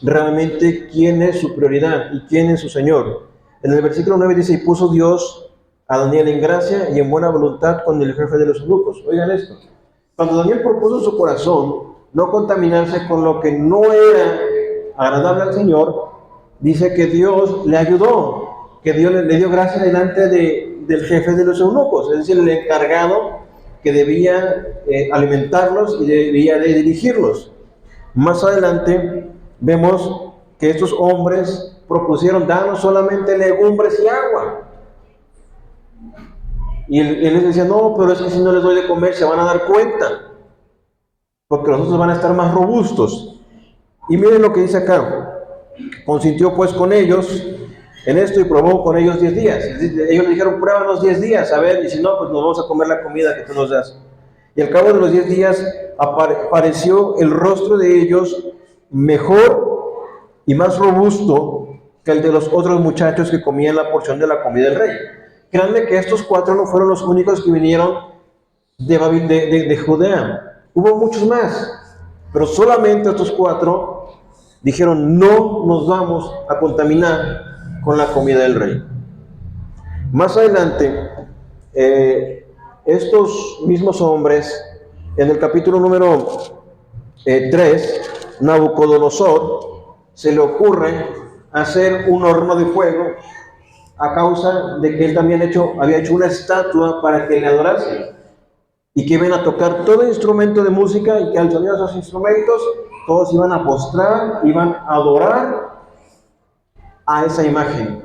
realmente quién es su prioridad y quién es su Señor. En el versículo 9 dice, y puso Dios a Daniel en gracia y en buena voluntad con el jefe de los eunucos. Oigan esto, cuando Daniel propuso en su corazón no contaminarse con lo que no era agradable al Señor, dice que Dios le ayudó, que Dios le dio gracia delante del jefe de los eunucos, es decir, el encargado que debía alimentarlos y debía de dirigirlos. Más adelante vemos que estos hombres propusieron darnos solamente legumbres y agua. Y él les decía, no, pero es que si no les doy de comer se van a dar cuenta, porque los otros van a estar más robustos. Y miren lo que dice acá, consintió pues con ellos en esto y probó con ellos 10 días. Ellos le dijeron, pruébanos 10 días, a ver, y si no, pues nos vamos a comer la comida que tú nos das. Y al cabo de los 10 días apareció el rostro de ellos mejor y más robusto que el de los otros muchachos que comían la porción de la comida del rey. Créanme que estos 4 no fueron los únicos que vinieron de Judea. Hubo muchos más, pero solamente estos 4 dijeron, no nos vamos a contaminar con la comida del rey. Más adelante, estos mismos hombres, en el capítulo número 3, Nabucodonosor se le ocurre hacer un horno de fuego a causa de que él también había hecho una estatua para que le adorasen y que iban a tocar todo instrumento de música y que al sonido de esos instrumentos todos iban a postrar, iban a adorar a esa imagen.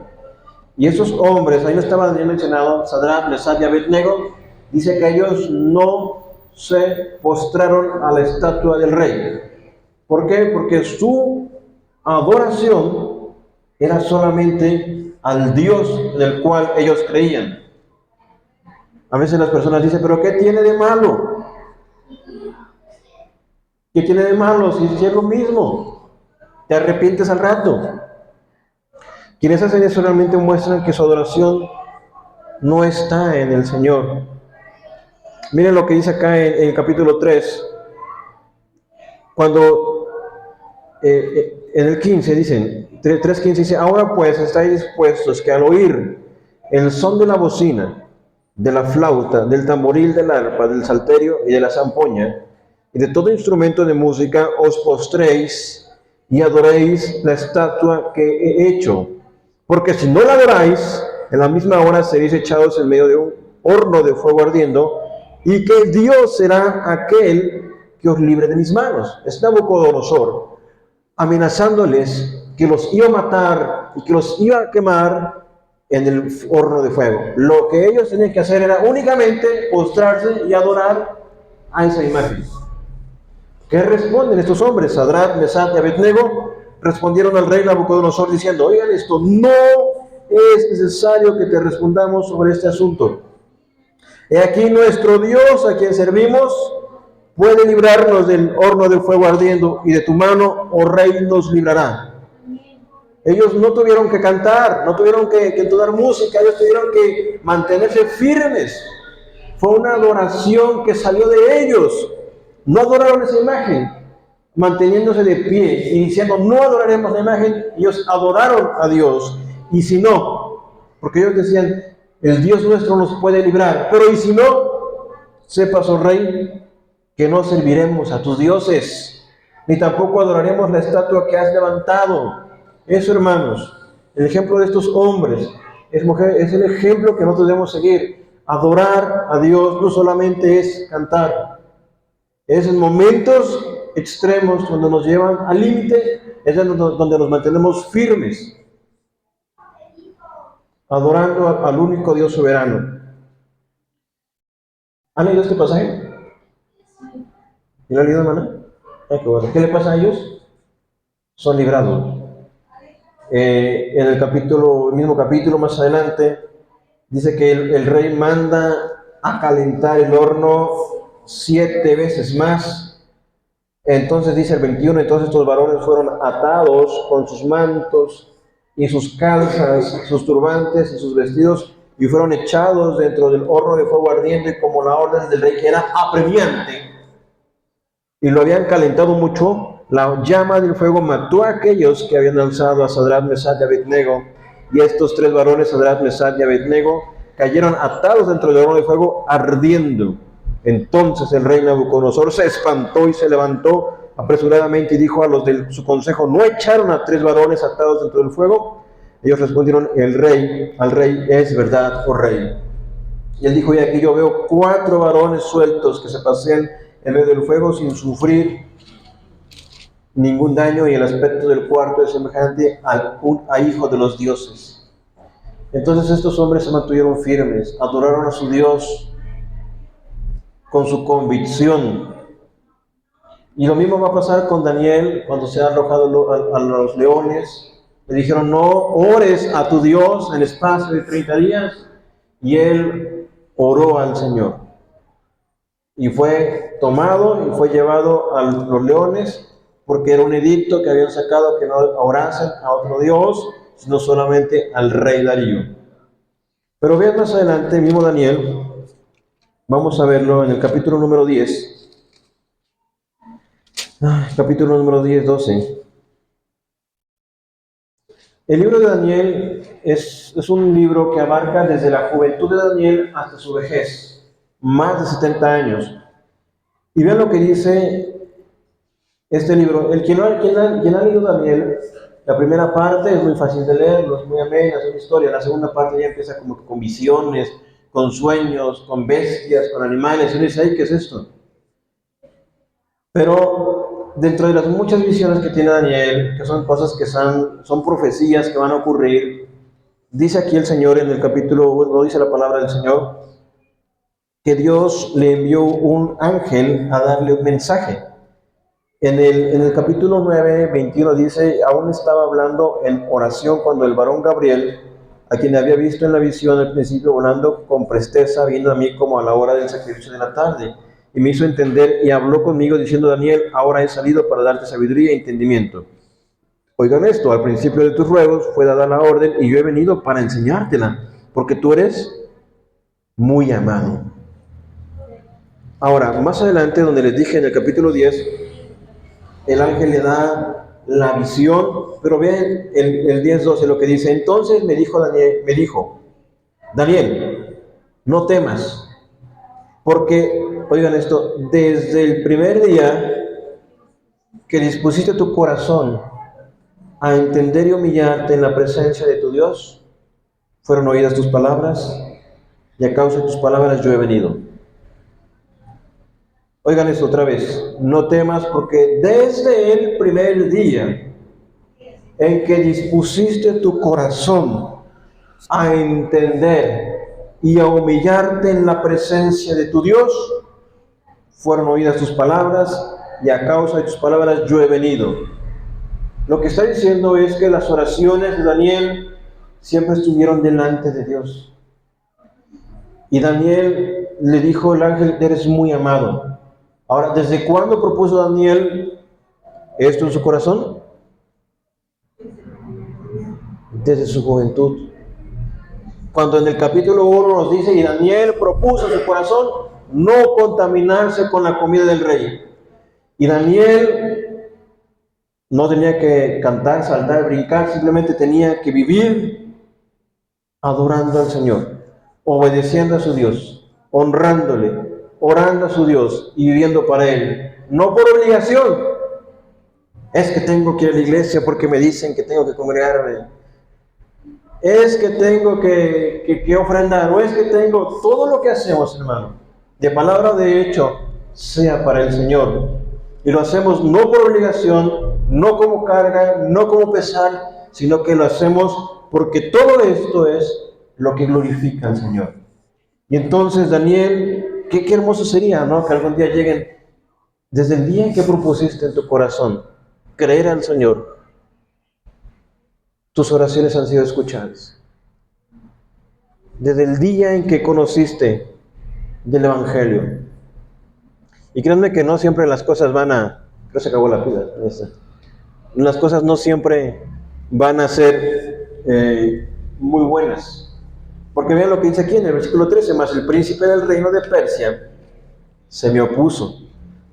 Y esos hombres, ahí no estaba bien mencionado, Sadrach, Mesach y Abednego, dice que ellos no se postraron a la estatua del rey. ¿Por qué? Porque su adoración era solamente al Dios en el cual ellos creían. A veces las personas dicen, ¿pero qué tiene de malo? ¿Qué tiene de malo si es lo mismo? Te arrepientes al rato. Quienes hacen eso realmente muestran que su adoración no está en el Señor. Miren lo que dice acá en el capítulo 3. Cuando en el 15 dicen, 3.15 dice, ahora pues estáis dispuestos que al oír el son de la bocina, de la flauta, del tamboril, del arpa, del salterio y de la zampoña, y de todo instrumento de música, os postréis y adoréis la estatua que he hecho. Porque si no la adoráis, en la misma hora seréis echados en medio de un horno de fuego ardiendo, y que Dios será aquel que os libre de mis manos. Es Nabucodonosor amenazándoles que los iba a matar y que los iba a quemar en el horno de fuego. Lo que ellos tenían que hacer era únicamente postrarse y adorar a esa imagen. ¿Qué responden estos hombres? Sadrach, Mesach y Abednego respondieron al rey Nabucodonosor diciendo, oigan esto, no es necesario que te respondamos sobre este asunto. He aquí nuestro Dios a quien servimos puede librarnos del horno de fuego ardiendo y de tu mano, oh rey, nos librará. Ellos no tuvieron que cantar, no tuvieron que entonar música, ellos tuvieron que mantenerse firmes. Fue una adoración que salió de ellos. No adoraron esa imagen, manteniéndose de pie y diciendo, no adoraremos la imagen. Ellos adoraron a Dios. Y si no, porque ellos decían, el Dios nuestro nos puede librar. Pero y si no, sepas, oh rey, que no serviremos a tus dioses, ni tampoco adoraremos la estatua que has levantado. Eso, hermanos, el ejemplo de estos hombres es el ejemplo que nosotros debemos seguir. Adorar a Dios no solamente es cantar, es en momentos extremos donde nos llevan al límite, es donde nos mantenemos firmes, adorando al único Dios soberano. ¿Han leído este pasaje? ¿Y lo han leído, hermana? Qué bueno. ¿Qué le pasa a ellos? Son librados. En el mismo capítulo más adelante, dice que el rey manda a calentar el horno 7 veces más. Entonces dice el 21, entonces estos varones fueron atados con sus mantos y sus calzas, sus turbantes y sus vestidos, y fueron echados dentro del horno de fuego ardiente, como la orden del rey, que era apremiante, y lo habían calentado mucho. La llama del fuego mató a aquellos que habían alzado a Sadrach, Mesach y Abednego, y estos 3 varones, Sadrach, Mesach y Abednego, cayeron atados dentro del horno de fuego ardiendo. Entonces el rey Nabucodonosor se espantó y se levantó apresuradamente y dijo a los de su consejo, ¿no echaron a 3 varones atados dentro del fuego? Ellos respondieron al rey, es verdad, oh rey. Y él dijo, y aquí yo veo 4 varones sueltos que se pasean en medio del fuego sin sufrir ningún daño, y el aspecto del cuarto es semejante a hijo de los dioses. Entonces estos hombres se mantuvieron firmes, adoraron a su Dios con su convicción. Y lo mismo va a pasar con Daniel cuando se ha arrojado a los leones. Le dijeron, no ores a tu Dios en espacio de 30 días. Y él oró al Señor. Y fue tomado y fue llevado a los leones, porque era un edicto que habían sacado que no orasen a otro Dios, sino solamente al rey Darío. Pero vean más adelante, mismo Daniel, vamos a verlo en el capítulo número 10. Capítulo número 10, 12. El libro de Daniel es un libro que abarca desde la juventud de Daniel hasta su vejez, más de 70 años. Y vean lo que dice este libro. Quien ha leído Daniel, la primera parte es muy fácil de leerlo, es muy amena, es una historia. La segunda parte ya empieza como con visiones, con sueños, con bestias, con animales. Y uno dice, ¿qué es esto? Pero dentro de las muchas visiones que tiene Daniel, que son cosas que son profecías que van a ocurrir, dice aquí el Señor en el capítulo 1, dice la palabra del Señor, que Dios le envió un ángel a darle un mensaje. En el capítulo 9, 21 dice, aún estaba hablando en oración cuando el varón Gabriel, a quien había visto en la visión al principio volando con presteza, vino a mí como a la hora del sacrificio de la tarde, y me hizo entender y habló conmigo diciendo, Daniel, ahora he salido para darte sabiduría y entendimiento. Oigan esto, al principio de tus ruegos fue dada la orden y yo he venido para enseñártela, porque tú eres muy amado. Ahora, más adelante, donde les dije en el capítulo 10, el ángel le da la visión, pero vean el 10:12 lo que dice. Entonces me dijo, Daniel, no temas, porque, oigan esto, desde el primer día que dispusiste tu corazón a entender y humillarte en la presencia de tu Dios, fueron oídas tus palabras, y a causa de tus palabras yo he venido. Oigan esto otra vez, no temas, porque desde el primer día en que dispusiste tu corazón a entender y a humillarte en la presencia de tu Dios, fueron oídas tus palabras, y a causa de tus palabras yo he venido. Lo que está diciendo es que las oraciones de Daniel siempre estuvieron delante de Dios. Y Daniel le dijo el ángel, eres muy amado. Ahora, ¿desde cuándo propuso Daniel esto en su corazón? desde su juventud. Cuando en el capítulo 1 nos dice, y Daniel propuso en su corazón no contaminarse con la comida del rey. Y Daniel no tenía que cantar, saltar, brincar, simplemente tenía que vivir adorando al Señor, obedeciendo a su Dios, honrándole, orando a su Dios y viviendo para Él. No por obligación. Es que tengo que ir a la iglesia porque me dicen que tengo que congregarme. Es que tengo que ofrendar. O es que tengo todo lo que hacemos, hermano, de palabra o de hecho, sea para el Señor. Y lo hacemos no por obligación, no como carga, no como pesar, sino que lo hacemos porque todo esto es lo que glorifica al Señor. Y entonces, Daniel, qué hermoso sería, ¿no? Que algún día lleguen, desde el día en que propusiste en tu corazón creer al Señor, tus oraciones han sido escuchadas. Desde el día en que conociste del Evangelio. Y créanme que no siempre las cosas van a... Creo que se acabó la pila. Las cosas no siempre van a ser muy buenas. Porque vean lo que dice aquí en el versículo 13. Mas el príncipe del reino de Persia se me opuso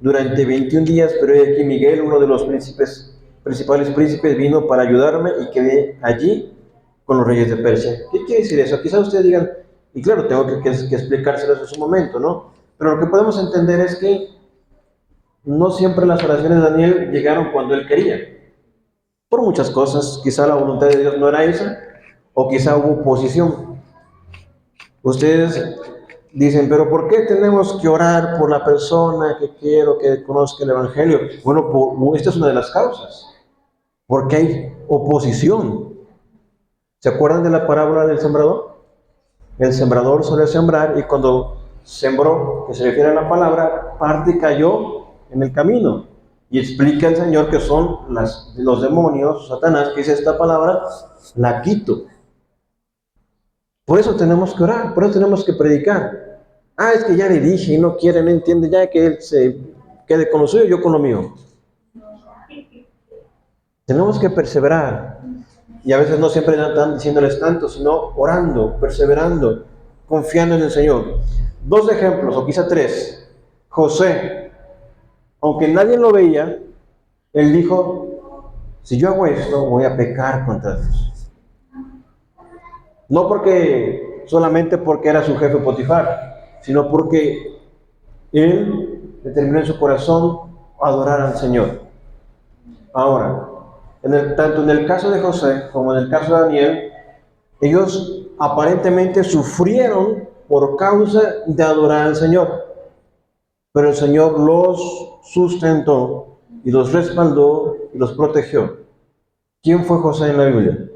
durante 21 días, pero he aquí Miguel, uno de los principales príncipes, vino para ayudarme y quedé allí con los reyes de Persia. ¿Qué quiere decir eso? Quizás ustedes digan, y claro, tengo que explicárselos en su momento, ¿no? Pero lo que podemos entender es que no siempre las oraciones de Daniel llegaron cuando él quería. Por muchas cosas, quizá la voluntad de Dios no era esa, o quizá hubo oposición. Ustedes dicen, pero ¿por qué tenemos que orar por la persona que quiero que conozca el Evangelio? Bueno, esta es una de las causas. Porque hay oposición. ¿Se acuerdan de la parábola del sembrador? El sembrador suele sembrar y cuando sembró, que se refiere a la palabra, parte cayó en el camino. Y explica el Señor que son los demonios, Satanás, que dice esta palabra, la quito. Por eso tenemos que orar, por eso tenemos que predicar. Es que ya le dije y no quiere, no entiende, ya que él se quede con lo suyo, yo con lo mío. Tenemos que perseverar. Y a veces no siempre están diciéndoles tanto, sino orando, perseverando, confiando en el Señor. 2 ejemplos, o quizá 3. José, aunque nadie lo veía, él dijo, si yo hago esto, voy a pecar contra Dios. No solamente porque era su jefe Potifar, sino porque él determinó en su corazón adorar al Señor. Ahora, tanto en el caso de José como en el caso de Daniel, ellos aparentemente sufrieron por causa de adorar al Señor. Pero el Señor los sustentó y los respaldó y los protegió. ¿Quién fue José en la Biblia?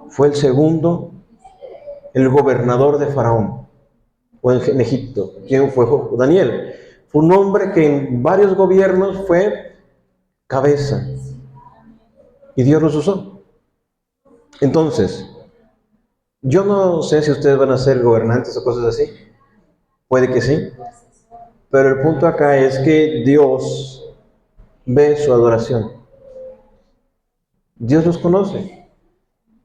Fue el segundo, el gobernador de Faraón, o en Egipto. ¿Quién fue Daniel? Fue un hombre que en varios gobiernos fue cabeza. Y Dios los usó. Entonces, yo no sé si ustedes van a ser gobernantes o cosas así. Puede que sí. Pero el punto acá es que Dios ve su adoración. Dios los conoce.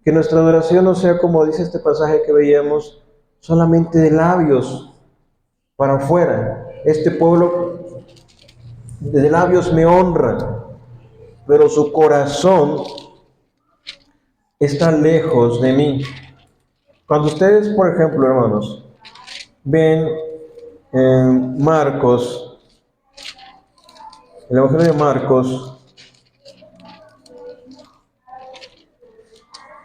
Que nuestra adoración no sea como dice este pasaje que veíamos, solamente de labios para afuera. Este pueblo de labios me honra, pero su corazón está lejos de mí. Cuando ustedes, por ejemplo, hermanos, ven en Marcos, el Evangelio de Marcos,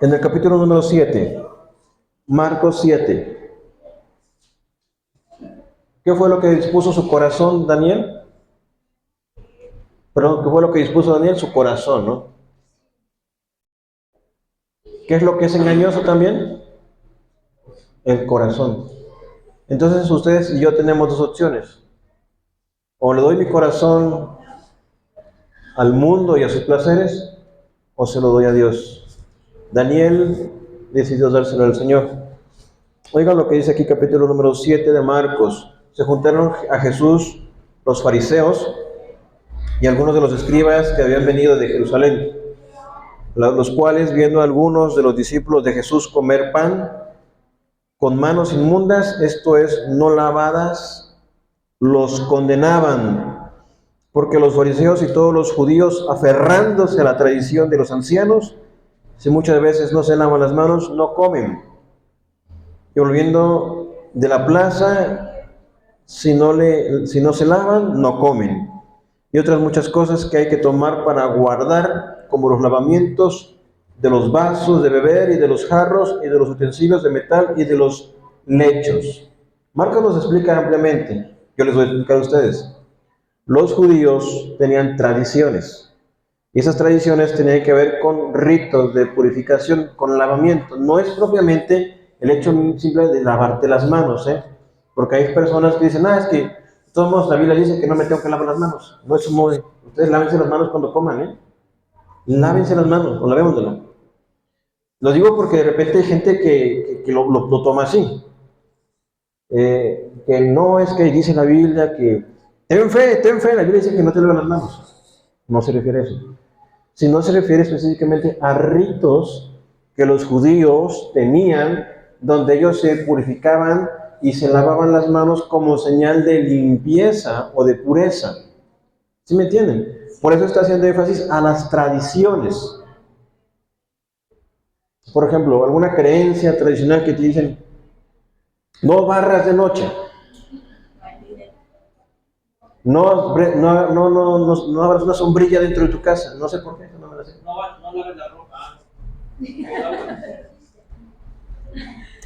en el capítulo número 7, Marcos 7, ¿qué fue lo que dispuso su corazón Daniel? Perdón, ¿qué fue lo que dispuso Daniel? Su corazón, ¿no? ¿Qué es lo que es engañoso también? El corazón. Entonces ustedes y yo tenemos 2 opciones. O le doy mi corazón al mundo y a sus placeres, o se lo doy a Dios. Daniel decidió dárselo al Señor. Oigan lo que dice aquí capítulo número 7 de Marcos. Se juntaron a Jesús los fariseos y algunos de los escribas que habían venido de Jerusalén. los cuales, viendo a algunos de los discípulos de Jesús comer pan con manos inmundas, esto es, no lavadas, los condenaban, porque los fariseos y todos los judíos, aferrándose a la tradición de los ancianos, si muchas veces no se lavan las manos, no comen. Y volviendo de la plaza, si no se lavan, no comen. Y otras muchas cosas que hay que tomar para guardar, como los lavamientos de los vasos de beber y de los jarros y de los utensilios de metal y de los lechos. Marcos nos explica ampliamente. Yo les voy a explicar a ustedes. Los judíos tenían tradiciones. Y esas tradiciones tenían que ver con ritos de purificación, con lavamiento. No es propiamente el hecho simple de lavarte las manos, porque hay personas que dicen, es que de todos modos la Biblia dice que no me tengo que lavar las manos. No es un modo. Ustedes lávense las manos cuando coman, lávense las manos, o lavémoslas. Lo digo porque de repente hay gente que lo toma así. Que no es que dice la Biblia que ten fe, la Biblia dice que no te laven las manos. No se refiere a eso. Sino se refiere específicamente a ritos que los judíos tenían, donde ellos se purificaban y se lavaban las manos como señal de limpieza o de pureza. ¿Sí me entienden? Por eso está haciendo énfasis a las tradiciones. Por ejemplo, alguna creencia tradicional que te dicen, no barras de noche. No abras una sombrilla dentro de tu casa. No sé por qué. No laves la ropa.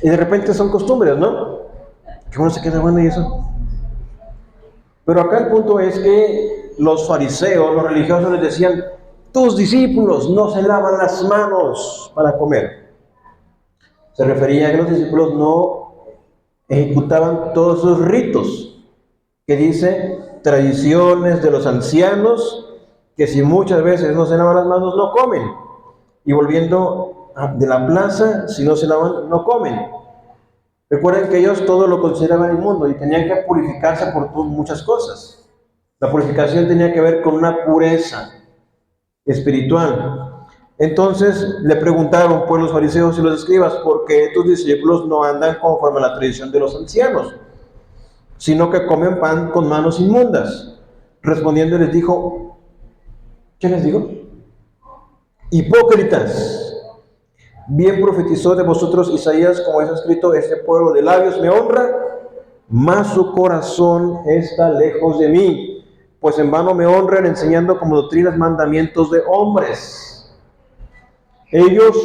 Y de repente son costumbres, ¿no? Que uno se queda bueno y eso. Pero acá el punto es que los fariseos, los religiosos les decían, tus discípulos no se lavan las manos para comer. Se refería a que los discípulos no ejecutaban todos esos ritos que dice tradiciones de los ancianos, que si muchas veces no se lavan las manos, no comen. Y volviendo de la plaza, si no se lavan, no comen. Recuerden que ellos todo lo consideraban inmundo y tenían que purificarse por muchas cosas. La purificación tenía que ver con una pureza espiritual. Entonces le preguntaron pues los fariseos y los escribas, ¿por qué tus discípulos no andan conforme a la tradición de los ancianos, sino que comen pan con manos inmundas? Respondiendo les dijo, ¿qué les digo? Hipócritas. Bien profetizó de vosotros Isaías, como es escrito, este pueblo de labios me honra, mas su corazón está lejos de mí, pues en vano me honran enseñando como doctrinas mandamientos de hombres. Ellos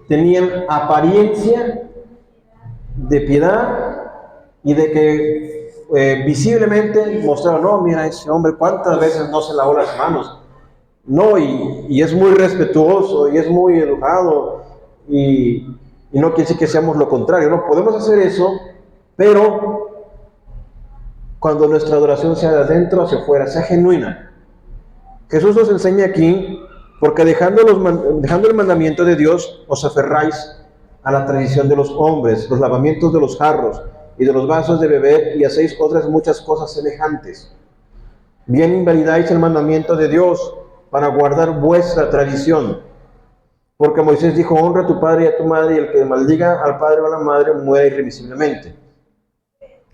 tenían apariencia de piedad y de que visiblemente mostraban, no, mira ese hombre, cuántas veces no se lavó las manos. No, y es muy respetuoso y es muy educado. Y no quiere decir que seamos lo contrario, no podemos hacer eso, pero cuando nuestra adoración sea de adentro hacia afuera, sea genuina. Jesús nos enseña aquí, porque dejando el mandamiento de Dios, os aferráis a la tradición de los hombres, los lavamientos de los jarros y de los vasos de beber, y hacéis otras muchas cosas semejantes. Bien invalidáis el mandamiento de Dios para guardar vuestra tradición. Porque Moisés dijo, honra a tu padre y a tu madre, y el que maldiga al padre o a la madre muera irremisiblemente.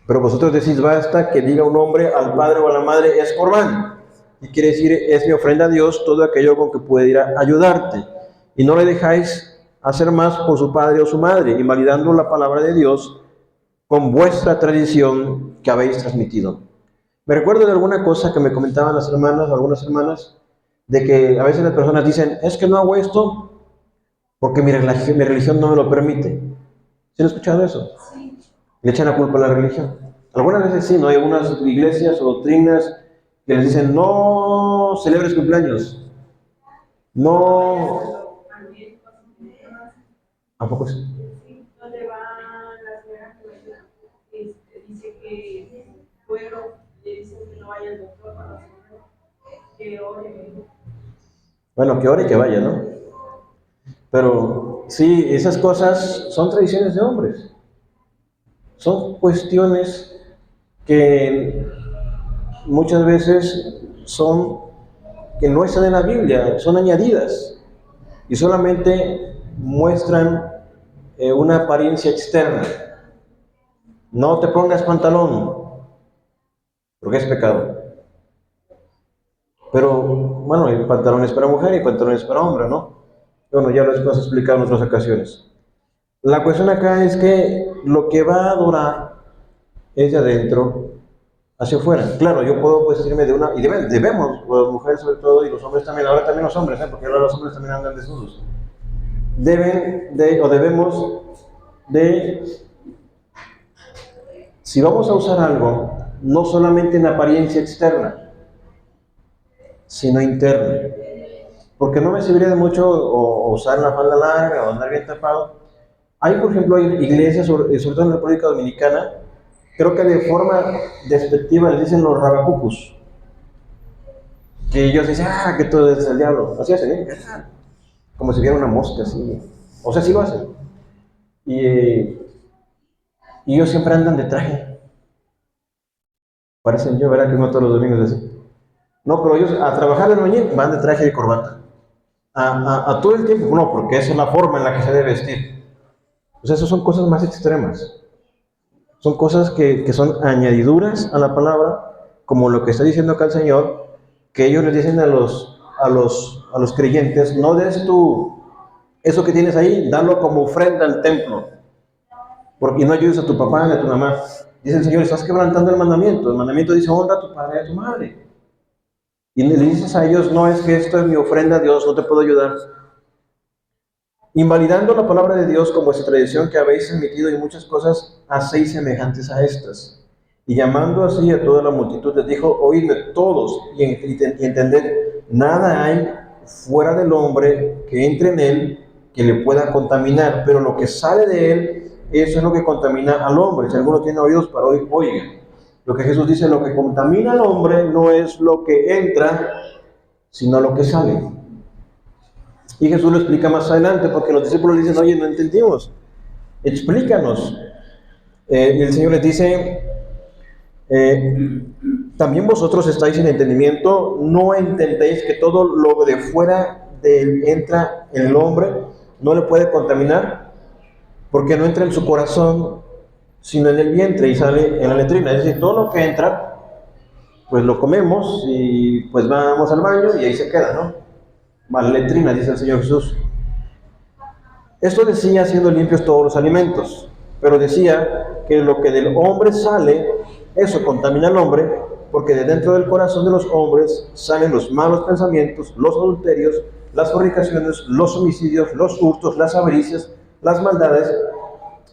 Pero vosotros decís, basta que diga un hombre al padre o a la madre, es corbán. Y quiere decir, es mi ofrenda a Dios, todo aquello con que puede ir a ayudarte. Y no le dejáis hacer más por su padre o su madre, invalidando la palabra de Dios con vuestra tradición que habéis transmitido. Me recuerdo de alguna cosa que me comentaban las hermanas, algunas hermanas, de que a veces las personas dicen, es que no hago esto porque mi religión no me lo permite. ¿Sí han escuchado eso? Sí. Le echan la culpa a la religión. Algunas veces sí, ¿no? Hay algunas iglesias o doctrinas que les dicen, no celebres cumpleaños. No. ¿A poco sí? Sí, donde va la señora que dice que fueron, le dicen que no vaya al doctor para la señora, que ore. Bueno, que ore y que vaya, ¿no? Pero sí, esas cosas son tradiciones de hombres. Son cuestiones que muchas veces que no están en la Biblia, son añadidas. y solamente muestran una apariencia externa. No te pongas pantalón, porque es pecado. Pero, bueno, hay pantalones para mujer y pantalones para hombre, ¿no? Bueno, ya lo hemos explicado en otras ocasiones. La cuestión acá es que lo que va a adorar es de adentro hacia afuera. Claro, yo puedo vestirme de una, y debemos, las mujeres sobre todo, y los hombres también, ahora también los hombres, porque ahora los hombres también andan desnudos. Debemos de, si vamos a usar algo, no solamente en apariencia externa, sino interna. Porque no me serviría de mucho o usar una falda larga o andar bien tapado. Hay, por ejemplo, iglesias, sobre todo en la República Dominicana, creo que de forma despectiva les dicen los rabacucus. Que ellos dicen, que todo es el diablo. Así hacen, ¿eh? Como si viera una mosca, así. O sea, sí lo hacen. Y ellos siempre andan de traje. Parecen yo, ¿verdad? Que no todos los domingos así. No, pero ellos a trabajar de noche van de traje y corbata. A todo el tiempo, no, porque esa es la forma en la que se debe vestir. Pues esas son cosas más extremas. Son cosas que son añadiduras a la palabra, como lo que está diciendo acá el Señor, que ellos les dicen a los creyentes, no des eso que tienes ahí, dalo como ofrenda al templo, porque no ayudes a tu papá ni a tu mamá. Dice el Señor, estás quebrantando el mandamiento. El mandamiento dice, honra a tu padre y a tu madre. Y le dices a ellos, no, es que esto es mi ofrenda a Dios, no te puedo ayudar. Invalidando la palabra de Dios como esa tradición que habéis emitido y muchas cosas hacéis semejantes a estas. Y llamando así a toda la multitud les dijo, oídme todos y entended, nada hay fuera del hombre que entre en él que le pueda contaminar, pero lo que sale de él, eso es lo que contamina al hombre. Si alguno tiene oídos para oír, oiga. Lo que Jesús dice, lo que contamina al hombre no es lo que entra, sino lo que sale. Y Jesús lo explica más adelante, porque los discípulos dicen, oye, no entendimos, explícanos. Y el Señor les dice, también vosotros estáis sin entendimiento, no entendéis que todo lo de fuera de él entra en el hombre, no le puede contaminar, porque no entra en su corazón, sino en el vientre y sale en la letrina. Es decir, todo lo que entra, pues lo comemos y pues vamos al baño y ahí se queda, ¿no? Más letrina, dice el Señor Jesús. Esto decía siendo limpios todos los alimentos, pero decía que lo que del hombre sale, eso contamina al hombre, porque de dentro del corazón de los hombres salen los malos pensamientos, los adulterios, las fornicaciones, los homicidios, los hurtos, las avaricias, las maldades,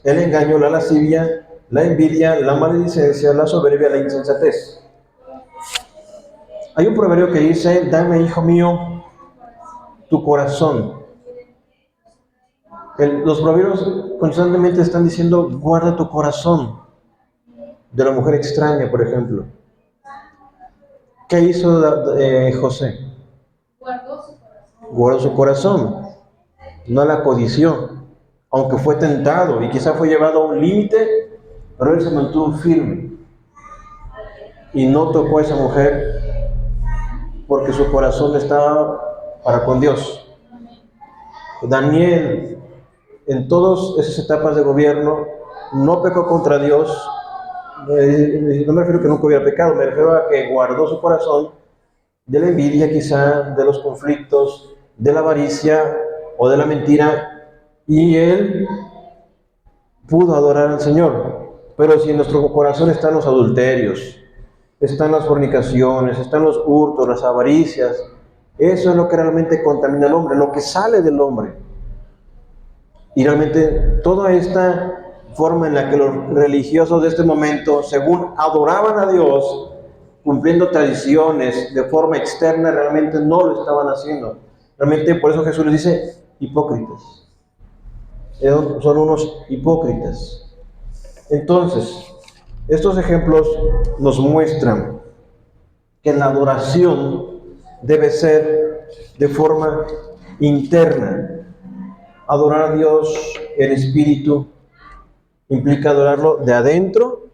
el engaño, la lascivia, la envidia, la maledicencia, la soberbia, la insensatez. Hay un proverbio que dice, dame, hijo mío, tu corazón. Los proverbios constantemente están diciendo, guarda tu corazón. De la mujer extraña, por ejemplo. ¿Qué hizo José? Guardó su corazón. No la codició, aunque fue tentado y quizá fue llevado a un límite, pero él se mantuvo firme. Y no tocó a esa mujer porque su corazón estaba para con Dios. Daniel, en todas esas etapas de gobierno, no pecó contra Dios. No me refiero a que nunca hubiera pecado, me refiero a que guardó su corazón de la envidia quizá, de los conflictos, de la avaricia o de la mentira, y él pudo adorar al Señor. Pero si en nuestro corazón están los adulterios, están las fornicaciones, están los hurtos, las avaricias, eso es lo que realmente contamina al hombre, lo que sale del hombre. Y realmente toda esta forma en la que los religiosos de este momento, según adoraban a Dios, cumpliendo tradiciones de forma externa, realmente no lo estaban haciendo. Realmente por eso Jesús les dice, hipócritas. Son unos hipócritas. Entonces, estos ejemplos nos muestran que la adoración debe ser de forma interna. Adorar a Dios en espíritu implica adorarlo de adentro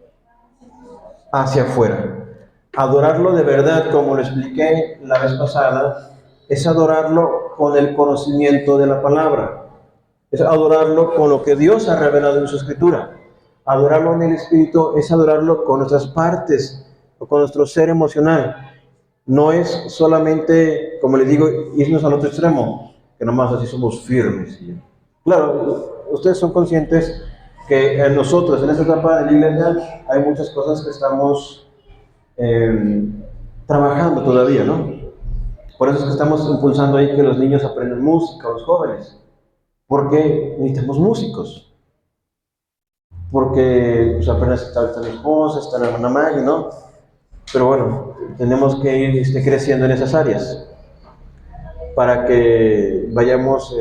hacia afuera. Adorarlo de verdad, como lo expliqué la vez pasada, es adorarlo con el conocimiento de la palabra. Es adorarlo con lo que Dios ha revelado en su escritura. Adorarlo en el Espíritu es adorarlo con nuestras partes o con nuestro ser emocional. No es solamente, como les digo, irnos al otro extremo, que nomás así somos firmes. Claro, ustedes son conscientes que en nosotros, en esta etapa de la iglesia, hay muchas cosas que estamos trabajando todavía, ¿no? Por eso es que estamos impulsando ahí que los niños aprendan música, los jóvenes, porque necesitamos músicos, porque pues, apenas está mi esposa, está la hermana Maggie, ¿no? Pero bueno, tenemos que ir creciendo en esas áreas para que vayamos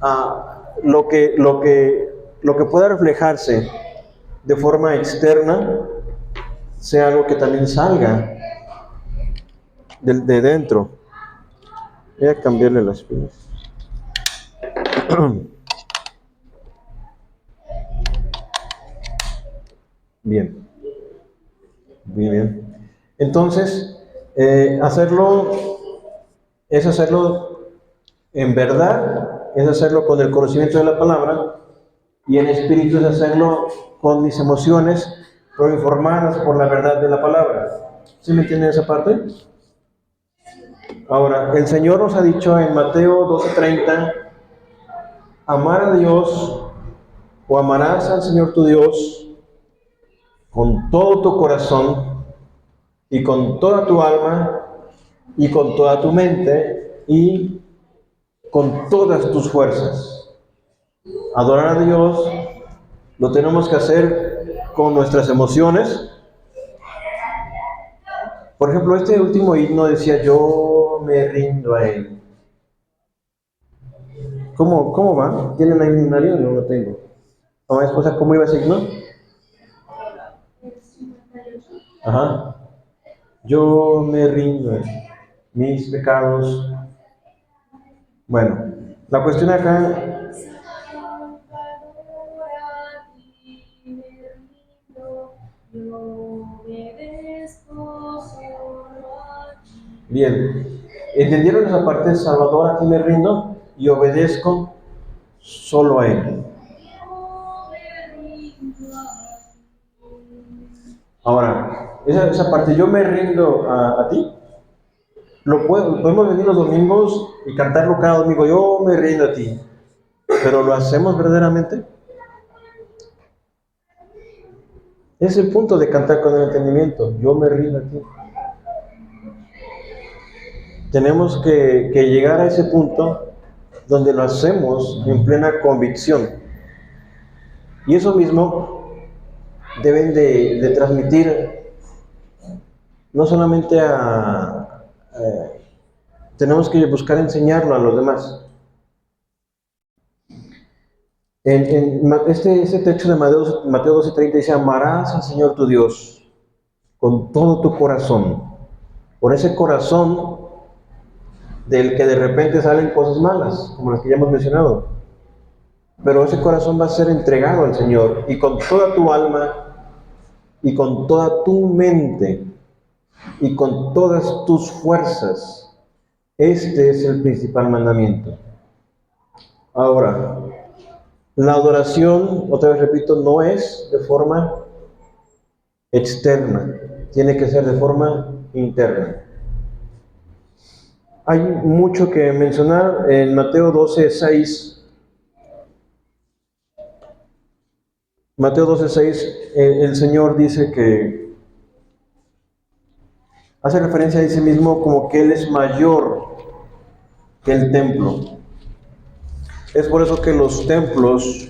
a lo que pueda reflejarse de forma externa sea algo que también salga de dentro. Voy a cambiarle las pilas. Bien. Muy bien. Entonces, hacerlo en verdad, es hacerlo con el conocimiento de la palabra, y en espíritu es hacerlo con mis emociones, pero informadas por la verdad de la palabra. ¿Sí me entienden esa parte? Ahora, el Señor nos ha dicho en Mateo 12:30, amar a Dios, o amarás al Señor tu Dios con todo tu corazón y con toda tu alma y con toda tu mente y con todas tus fuerzas. Adorar a Dios lo tenemos que hacer con nuestras emociones. Por ejemplo, este último himno decía, yo me rindo a Él. ¿Cómo va? ¿Tienen ahí un himnario? No lo tengo. Mamá, esposa, ¿cómo iba ese himno? Ajá. Yo me rindo a Él. Mis pecados. Bueno, la cuestión acá... Bien, ¿entendieron esa parte? Salvador, a ti me rindo y obedezco solo a Él. Ahora, esa parte, yo me rindo a ti, podemos venir los domingos y cantarlo cada domingo, yo me rindo a ti, pero ¿lo hacemos verdaderamente? Es el punto de cantar con el entendimiento, yo me rindo a ti. Tenemos que llegar a ese punto donde lo hacemos en plena convicción. Y eso mismo deben de transmitir no solamente tenemos que buscar enseñarlo a los demás. Este texto de Mateo 12:30 dice, amarás al Señor tu Dios con todo tu corazón. Por ese corazón del que de repente salen cosas malas, como las que ya hemos mencionado. Pero ese corazón va a ser entregado al Señor, y con toda tu alma, y con toda tu mente, y con todas tus fuerzas. Este es el principal mandamiento. Ahora, la adoración, otra vez repito, no es de forma externa, tiene que ser de forma interna. Hay mucho que mencionar en Mateo 12:6. Mateo 12:6, el Señor dice que hace referencia a sí mismo como que Él es mayor que el templo. Es por eso que los templos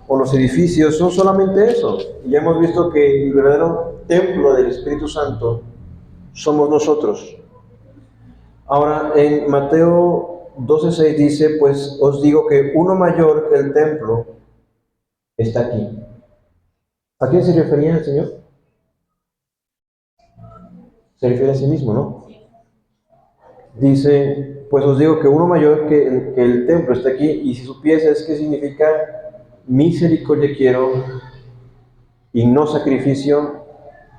o los edificios son solamente eso. Y ya hemos visto que el verdadero templo del Espíritu Santo somos nosotros. Ahora, en Mateo 12:6 dice, pues os digo que uno mayor que el templo está aquí. ¿A quién se refería el Señor? Se refiere a sí mismo, ¿no? Dice, pues os digo que uno mayor que el templo está aquí, y si supieses qué significa misericordia quiero y no sacrificio,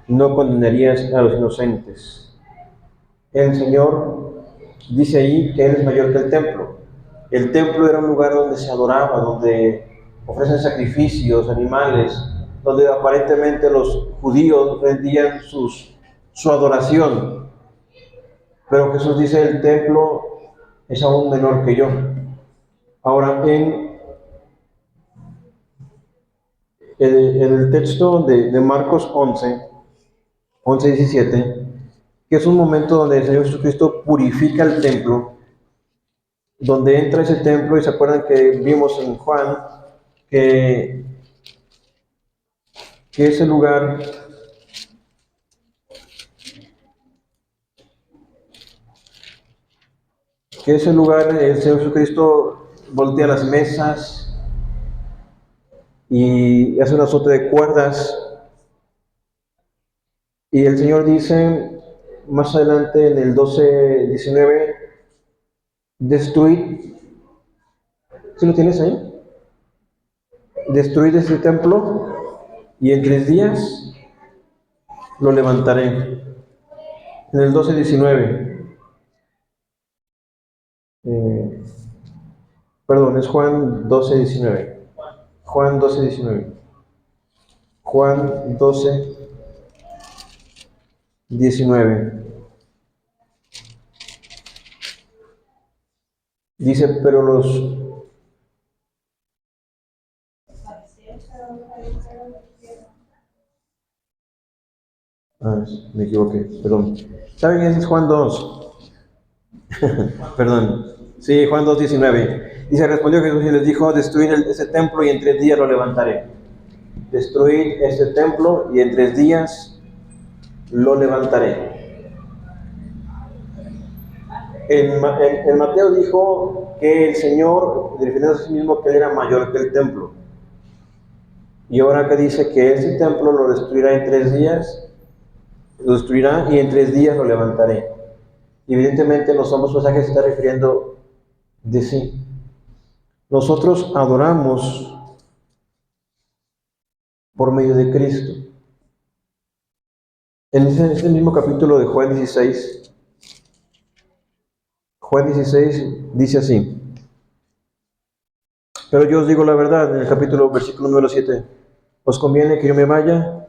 no condenarías a los inocentes. El Señor dice ahí que Él es mayor que el templo. El templo era un lugar donde se adoraba, donde ofrecen sacrificios, animales, donde aparentemente los judíos rendían su adoración. Pero Jesús dice, el templo es aún menor que yo. Ahora, en el texto de Marcos 11:17, que es un momento donde el Señor Jesucristo purifica el templo, donde entra ese templo, y se acuerdan que vimos en Juan que, que ese lugar, el Señor Jesucristo voltea las mesas y hace un azote de cuerdas, y el Señor dice más adelante en el 12:19, destruid, ¿sí lo tienes ahí? Destruid este templo y en 3 días lo levantaré. En el 12:19, eh, perdón, es Juan 12:19. Juan 12:19. Juan 12:19. Dice, pero me equivoqué, perdón. ¿Saben? Ese es Juan 2. Perdón. Sí, Juan 2:19. Dice, respondió Jesús y les dijo, destruid ese templo y en 3 días lo levantaré. Destruid este templo y en 3 días lo levantaré. En Mateo dijo que el Señor, refiriéndose a sí mismo, que Él era mayor que el templo. Y ahora que dice que ese templo lo destruirá en 3 días, lo destruirá y en 3 días lo levantaré. Y evidentemente en los ambos pasajes se está refiriendo de sí. Nosotros adoramos por medio de Cristo. En este mismo capítulo de Juan 16, dice así, pero yo os digo la verdad, en el versículo número 7, os conviene que yo me vaya,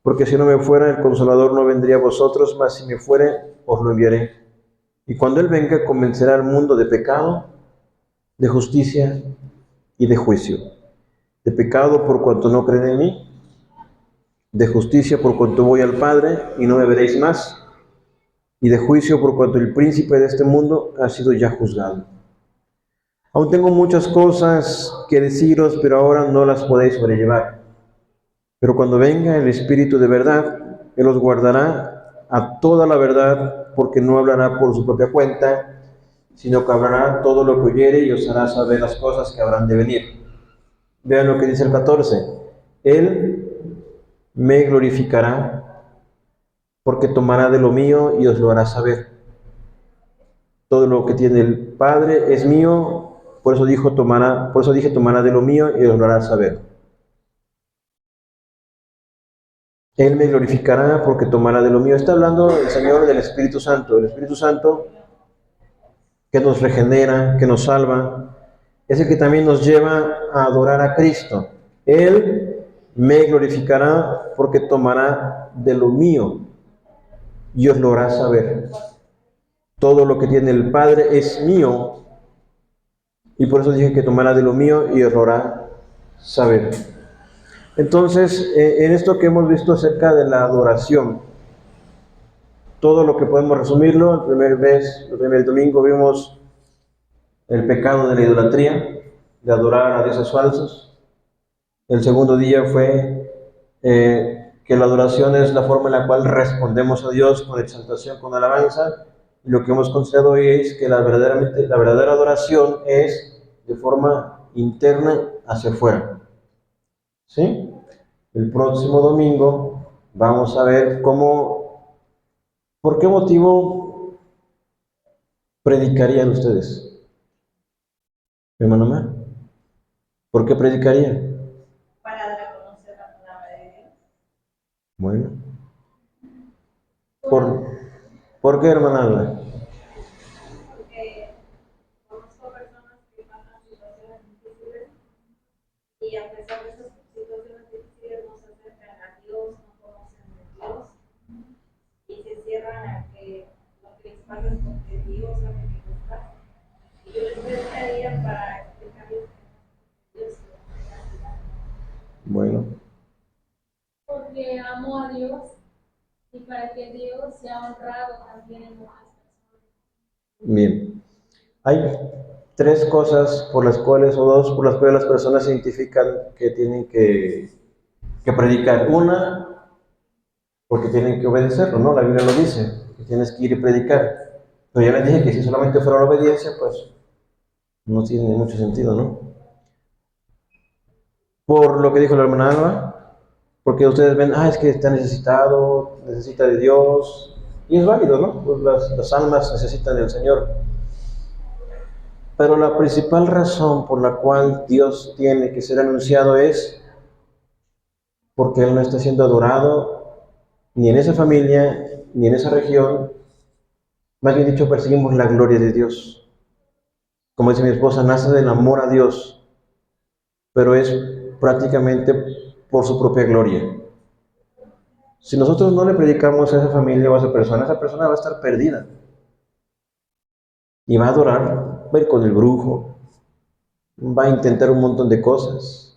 porque si no me fuera, el Consolador no vendría a vosotros, mas si me fuere, os lo enviaré. Y cuando Él venga, convencerá al mundo de pecado, de justicia y de juicio. De pecado por cuanto no creen en mí, de justicia por cuanto voy al Padre y no me veréis más, y de juicio por cuanto el príncipe de este mundo ha sido ya juzgado. Aún tengo muchas cosas que deciros, pero ahora no las podéis sobrellevar. Pero cuando venga el Espíritu de verdad, Él os guardará a toda la verdad, porque no hablará por su propia cuenta, sino que hablará todo lo que oyere y os hará saber las cosas que habrán de venir. Vean lo que dice el 14. Él me glorificará, porque tomará de lo mío y os lo hará saber. Todo lo que tiene el Padre es mío, por eso dije tomará de lo mío y os lo hará saber. Él me glorificará porque tomará de lo mío. Está hablando el Señor del Espíritu Santo. El Espíritu Santo que nos regenera, que nos salva, es el que también nos lleva a adorar a Cristo. Él me glorificará porque tomará de lo mío y os lo hará saber. Todo lo que tiene el Padre es mío, y por eso dije que tomará de lo mío y os lo hará saber. Entonces, en esto que hemos visto acerca de la adoración, todo lo que podemos resumirlo, el primer domingo vimos el pecado de la idolatría, de adorar a dioses falsos. El segundo día fue que la adoración es la forma en la cual respondemos a Dios con exaltación, con alabanza. Y lo que hemos considerado hoy es que la verdadera adoración es de forma interna hacia afuera. ¿Sí? El próximo domingo vamos a ver por qué motivo predicarían ustedes. Hermano Mar, ¿por qué predicarían? Para reconocer la palabra de Dios. Bueno. ¿Por qué, hermana Alba? a pesar de esas situaciones difíciles no se acercan a Dios, no conocen de Dios y se cierran a que lo que les pasa es porque Dios sabe que no está. Y yo les pediría para explicarles que Dios Bueno, porque amo a Dios y para que Dios sea honrado también en muchas personas. bien. Hay tres cosas por las cuales, o dos por las cuales las personas identifican que tienen que predicar. Una, porque tienen que obedecerlo, ¿no? La Biblia lo dice, que tienes que ir y predicar. Pero ya les dije que si solamente fuera la obediencia, pues no tiene mucho sentido, ¿no? Por lo que dijo la hermana Alba, porque ustedes ven, es que está necesitado, necesita de Dios, y es válido, ¿no? Pues las almas necesitan del Señor. Pero la principal razón por la cual Dios tiene que ser anunciado es porque Él no está siendo adorado ni en esa familia, ni en esa región. Más bien dicho, perseguimos la gloria de Dios. Como dice mi esposa, nace del amor a Dios, pero es prácticamente por su propia gloria. Si nosotros no le predicamos a esa familia o a esa persona va a estar perdida. Y va a adorar, va a ir con el brujo, va a intentar un montón de cosas,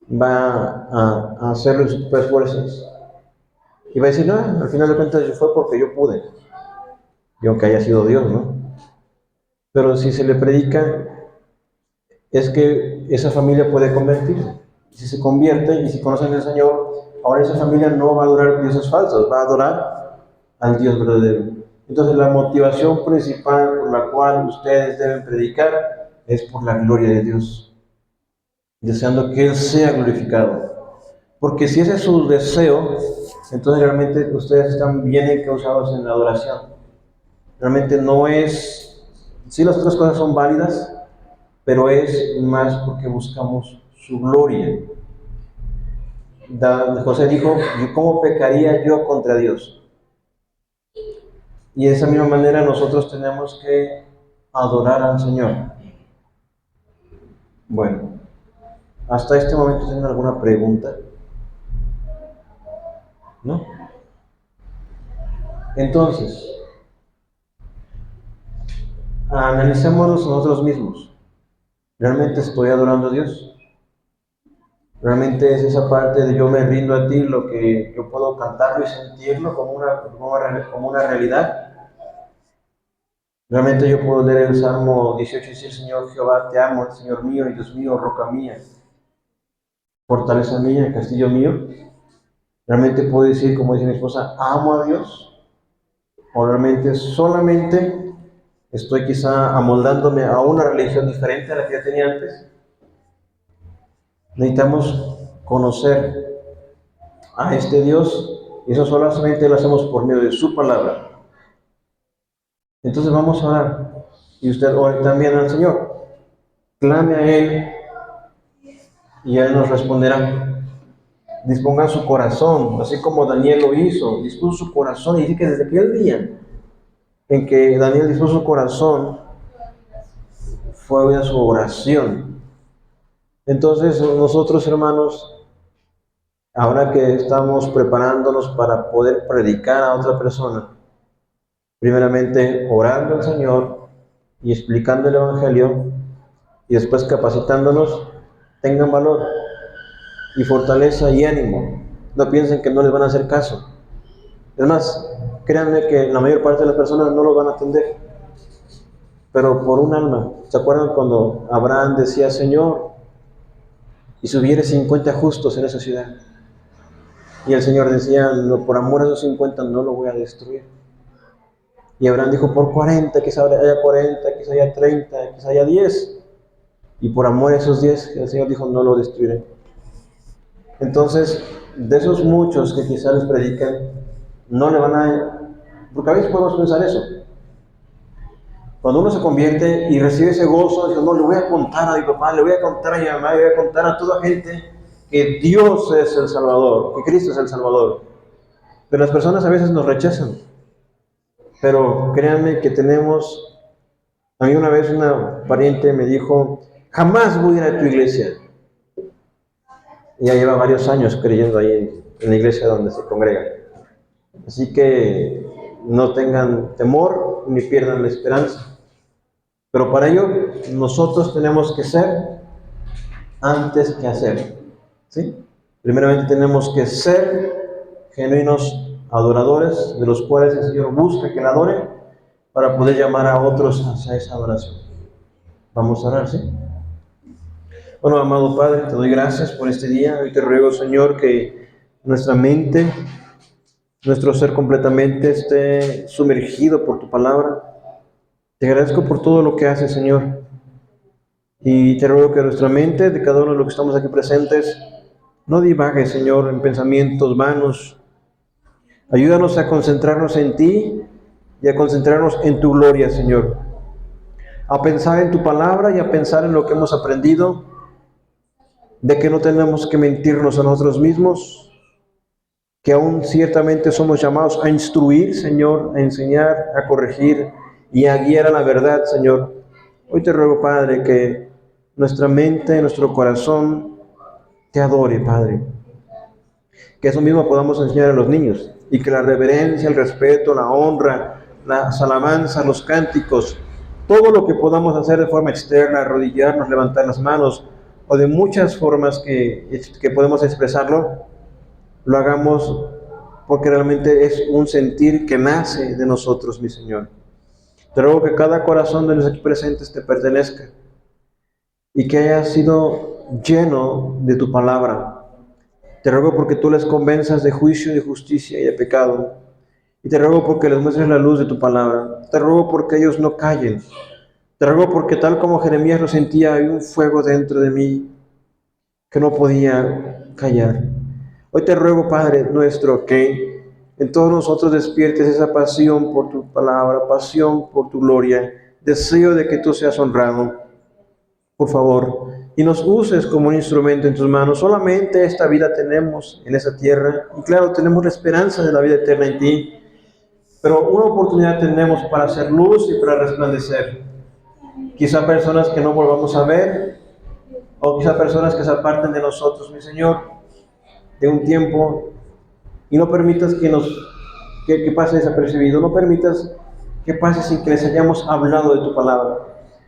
va a hacerlo en sus propias fuerzas. Y va a decir, no, al final de cuentas fue porque yo pude. Y aunque haya sido Dios, ¿no? Pero si se le predica, es que esa familia puede convertirse. Y si se convierte y si conocen al Señor, ahora esa familia no va a adorar dioses falsos, va a adorar al Dios verdadero. Entonces la motivación principal por la cual ustedes deben predicar es por la gloria de Dios, deseando que Él sea glorificado. Porque si ese es su deseo, entonces realmente ustedes están bien encausados en la adoración. Realmente no es, sí las otras cosas son válidas, pero es más porque buscamos su gloria. José dijo, ¿cómo pecaría yo contra Dios? Y de esa misma manera nosotros tenemos que adorar al Señor. Bueno, hasta este momento ¿tienen alguna pregunta? ¿No? Entonces, analicémonos nosotros mismos. ¿Realmente estoy adorando a Dios? ¿Realmente es esa parte de yo me rindo a ti lo que yo puedo cantarlo y sentirlo como una realidad? ¿Realmente yo puedo leer el Salmo 18 y decir, Señor Jehová, te amo, Señor mío y Dios mío, roca mía, fortaleza mía, castillo mío? ¿Realmente puedo decir, como dice mi esposa, amo a Dios? ¿O realmente solamente estoy quizá amoldándome a una religión diferente a la que ya tenía antes? Necesitamos conocer a este Dios y eso solamente lo hacemos por medio de su palabra. Entonces vamos a orar y usted ore también al Señor. Clame a Él y Él nos responderá. Disponga su corazón, así como Daniel lo hizo, dispuso su corazón, y dice que desde aquel día en que Daniel dispuso su corazón, fue oída su oración. Entonces nosotros, hermanos, ahora que estamos preparándonos para poder predicar a otra persona, primeramente orando al Señor y explicando el Evangelio, y después capacitándonos, tengan valor y fortaleza y ánimo. No piensen que no les van a hacer caso. Es más, créanme que la mayor parte de las personas no los van a atender, pero por un alma. ¿Se acuerdan cuando Abraham decía, Señor, y si hubiere 50 justos en esa ciudad? Y el Señor decía, no, por amor a esos 50 no lo voy a destruir. Y Abraham dijo, por 40, quizá haya 40, quizá haya 30, quizá haya 10. Y por amor a esos 10, el Señor dijo, no lo destruiré. Entonces, de esos muchos que quizá les predican, no le van a... Porque a veces podemos pensar eso. Cuando uno se convierte y recibe ese gozo, dice, no, le voy a contar a mi papá, le voy a contar a mi mamá, le voy a contar a toda gente que Dios es el Salvador, que Cristo es el Salvador. Pero las personas a veces nos rechazan. Pero créanme que tenemos... A mí una vez una pariente me dijo, jamás voy a ir a tu iglesia. Ya lleva varios años creyendo ahí en la iglesia donde se congrega. Así que no tengan temor ni pierdan la esperanza. Pero para ello nosotros tenemos que ser antes que hacer. ¿Sí? Primeramente tenemos que ser genuinos adoradores, de los cuales el Señor busca que la adoren para poder llamar a otros hacia esa adoración. Vamos a orar, ¿sí? Bueno, amado Padre, te doy gracias por este día. Hoy te ruego, Señor, que nuestra mente, nuestro ser completamente esté sumergido por tu palabra. Te agradezco por todo lo que haces, Señor. Y te ruego que nuestra mente, de cada uno de los que estamos aquí presentes, no divague, Señor, en pensamientos vanos. Ayúdanos a concentrarnos en ti y a concentrarnos en tu gloria, Señor. A pensar en tu palabra y a pensar en lo que hemos aprendido, de que no tenemos que mentirnos a nosotros mismos, que aún ciertamente somos llamados a instruir, Señor, a enseñar, a corregir y a guiar a la verdad, Señor. Hoy te ruego, Padre, que nuestra mente, nuestro corazón te adore, Padre. Que eso mismo podamos enseñar a los niños y que la reverencia, el respeto, la honra, las alabanzas, los cánticos, todo lo que podamos hacer de forma externa, arrodillarnos, levantar las manos o de muchas formas que podemos expresarlo, lo hagamos porque realmente es un sentir que nace de nosotros, mi Señor. Te ruego que cada corazón de los aquí presentes te pertenezca y que haya sido lleno de tu palabra. Te ruego porque tú les convenzas de juicio, de justicia y de pecado. Y te ruego porque les muestres la luz de tu palabra. Te ruego porque ellos no callen. Te ruego porque tal como Jeremías lo sentía, hay un fuego dentro de mí que no podía callar. Hoy te ruego, Padre nuestro, que en todos nosotros despiertes esa pasión por tu palabra, pasión por tu gloria, deseo de que tú seas honrado, por favor, y nos uses como un instrumento en tus manos. Solamente esta vida tenemos en esa tierra, y claro, tenemos la esperanza de la vida eterna en ti, pero una oportunidad tenemos para hacer luz y para resplandecer. Quizá personas que no volvamos a ver, o quizá personas que se aparten de nosotros, mi Señor, de un tiempo, y no permitas que pase desapercibido, no permitas que pase sin que les hayamos hablado de tu palabra.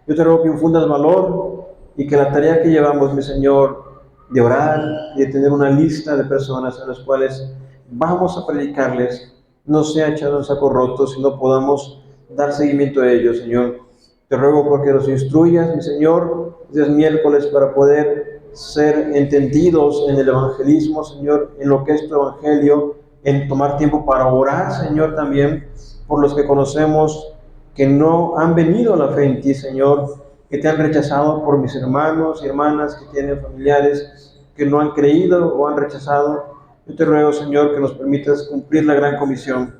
Yo te ruego que infundas valor y que la tarea que llevamos, mi Señor, de orar y de tener una lista de personas a las cuales vamos a predicarles, no sea echado en saco roto, sino podamos dar seguimiento a ellos, Señor. Te ruego porque nos instruyas, mi Señor, es miércoles para poder ser entendidos en el evangelismo, Señor, en lo que es tu evangelio, en tomar tiempo para orar, Señor, también por los que conocemos que no han venido a la fe en ti, Señor, que te han rechazado, por mis hermanos y hermanas que tienen familiares que no han creído o han rechazado. Yo te ruego, Señor, que nos permitas cumplir la gran comisión,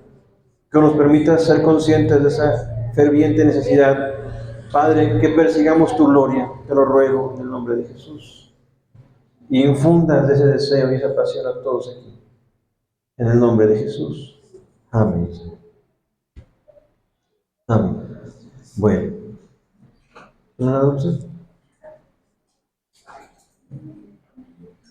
que nos permitas ser conscientes de esa ferviente necesidad. Padre, que persigamos tu gloria, te lo ruego en el nombre de Jesús. Y infundas ese deseo y esa pasión a todos aquí. En el nombre de Jesús. Amén. Amén. Bueno. ¿Una adopción?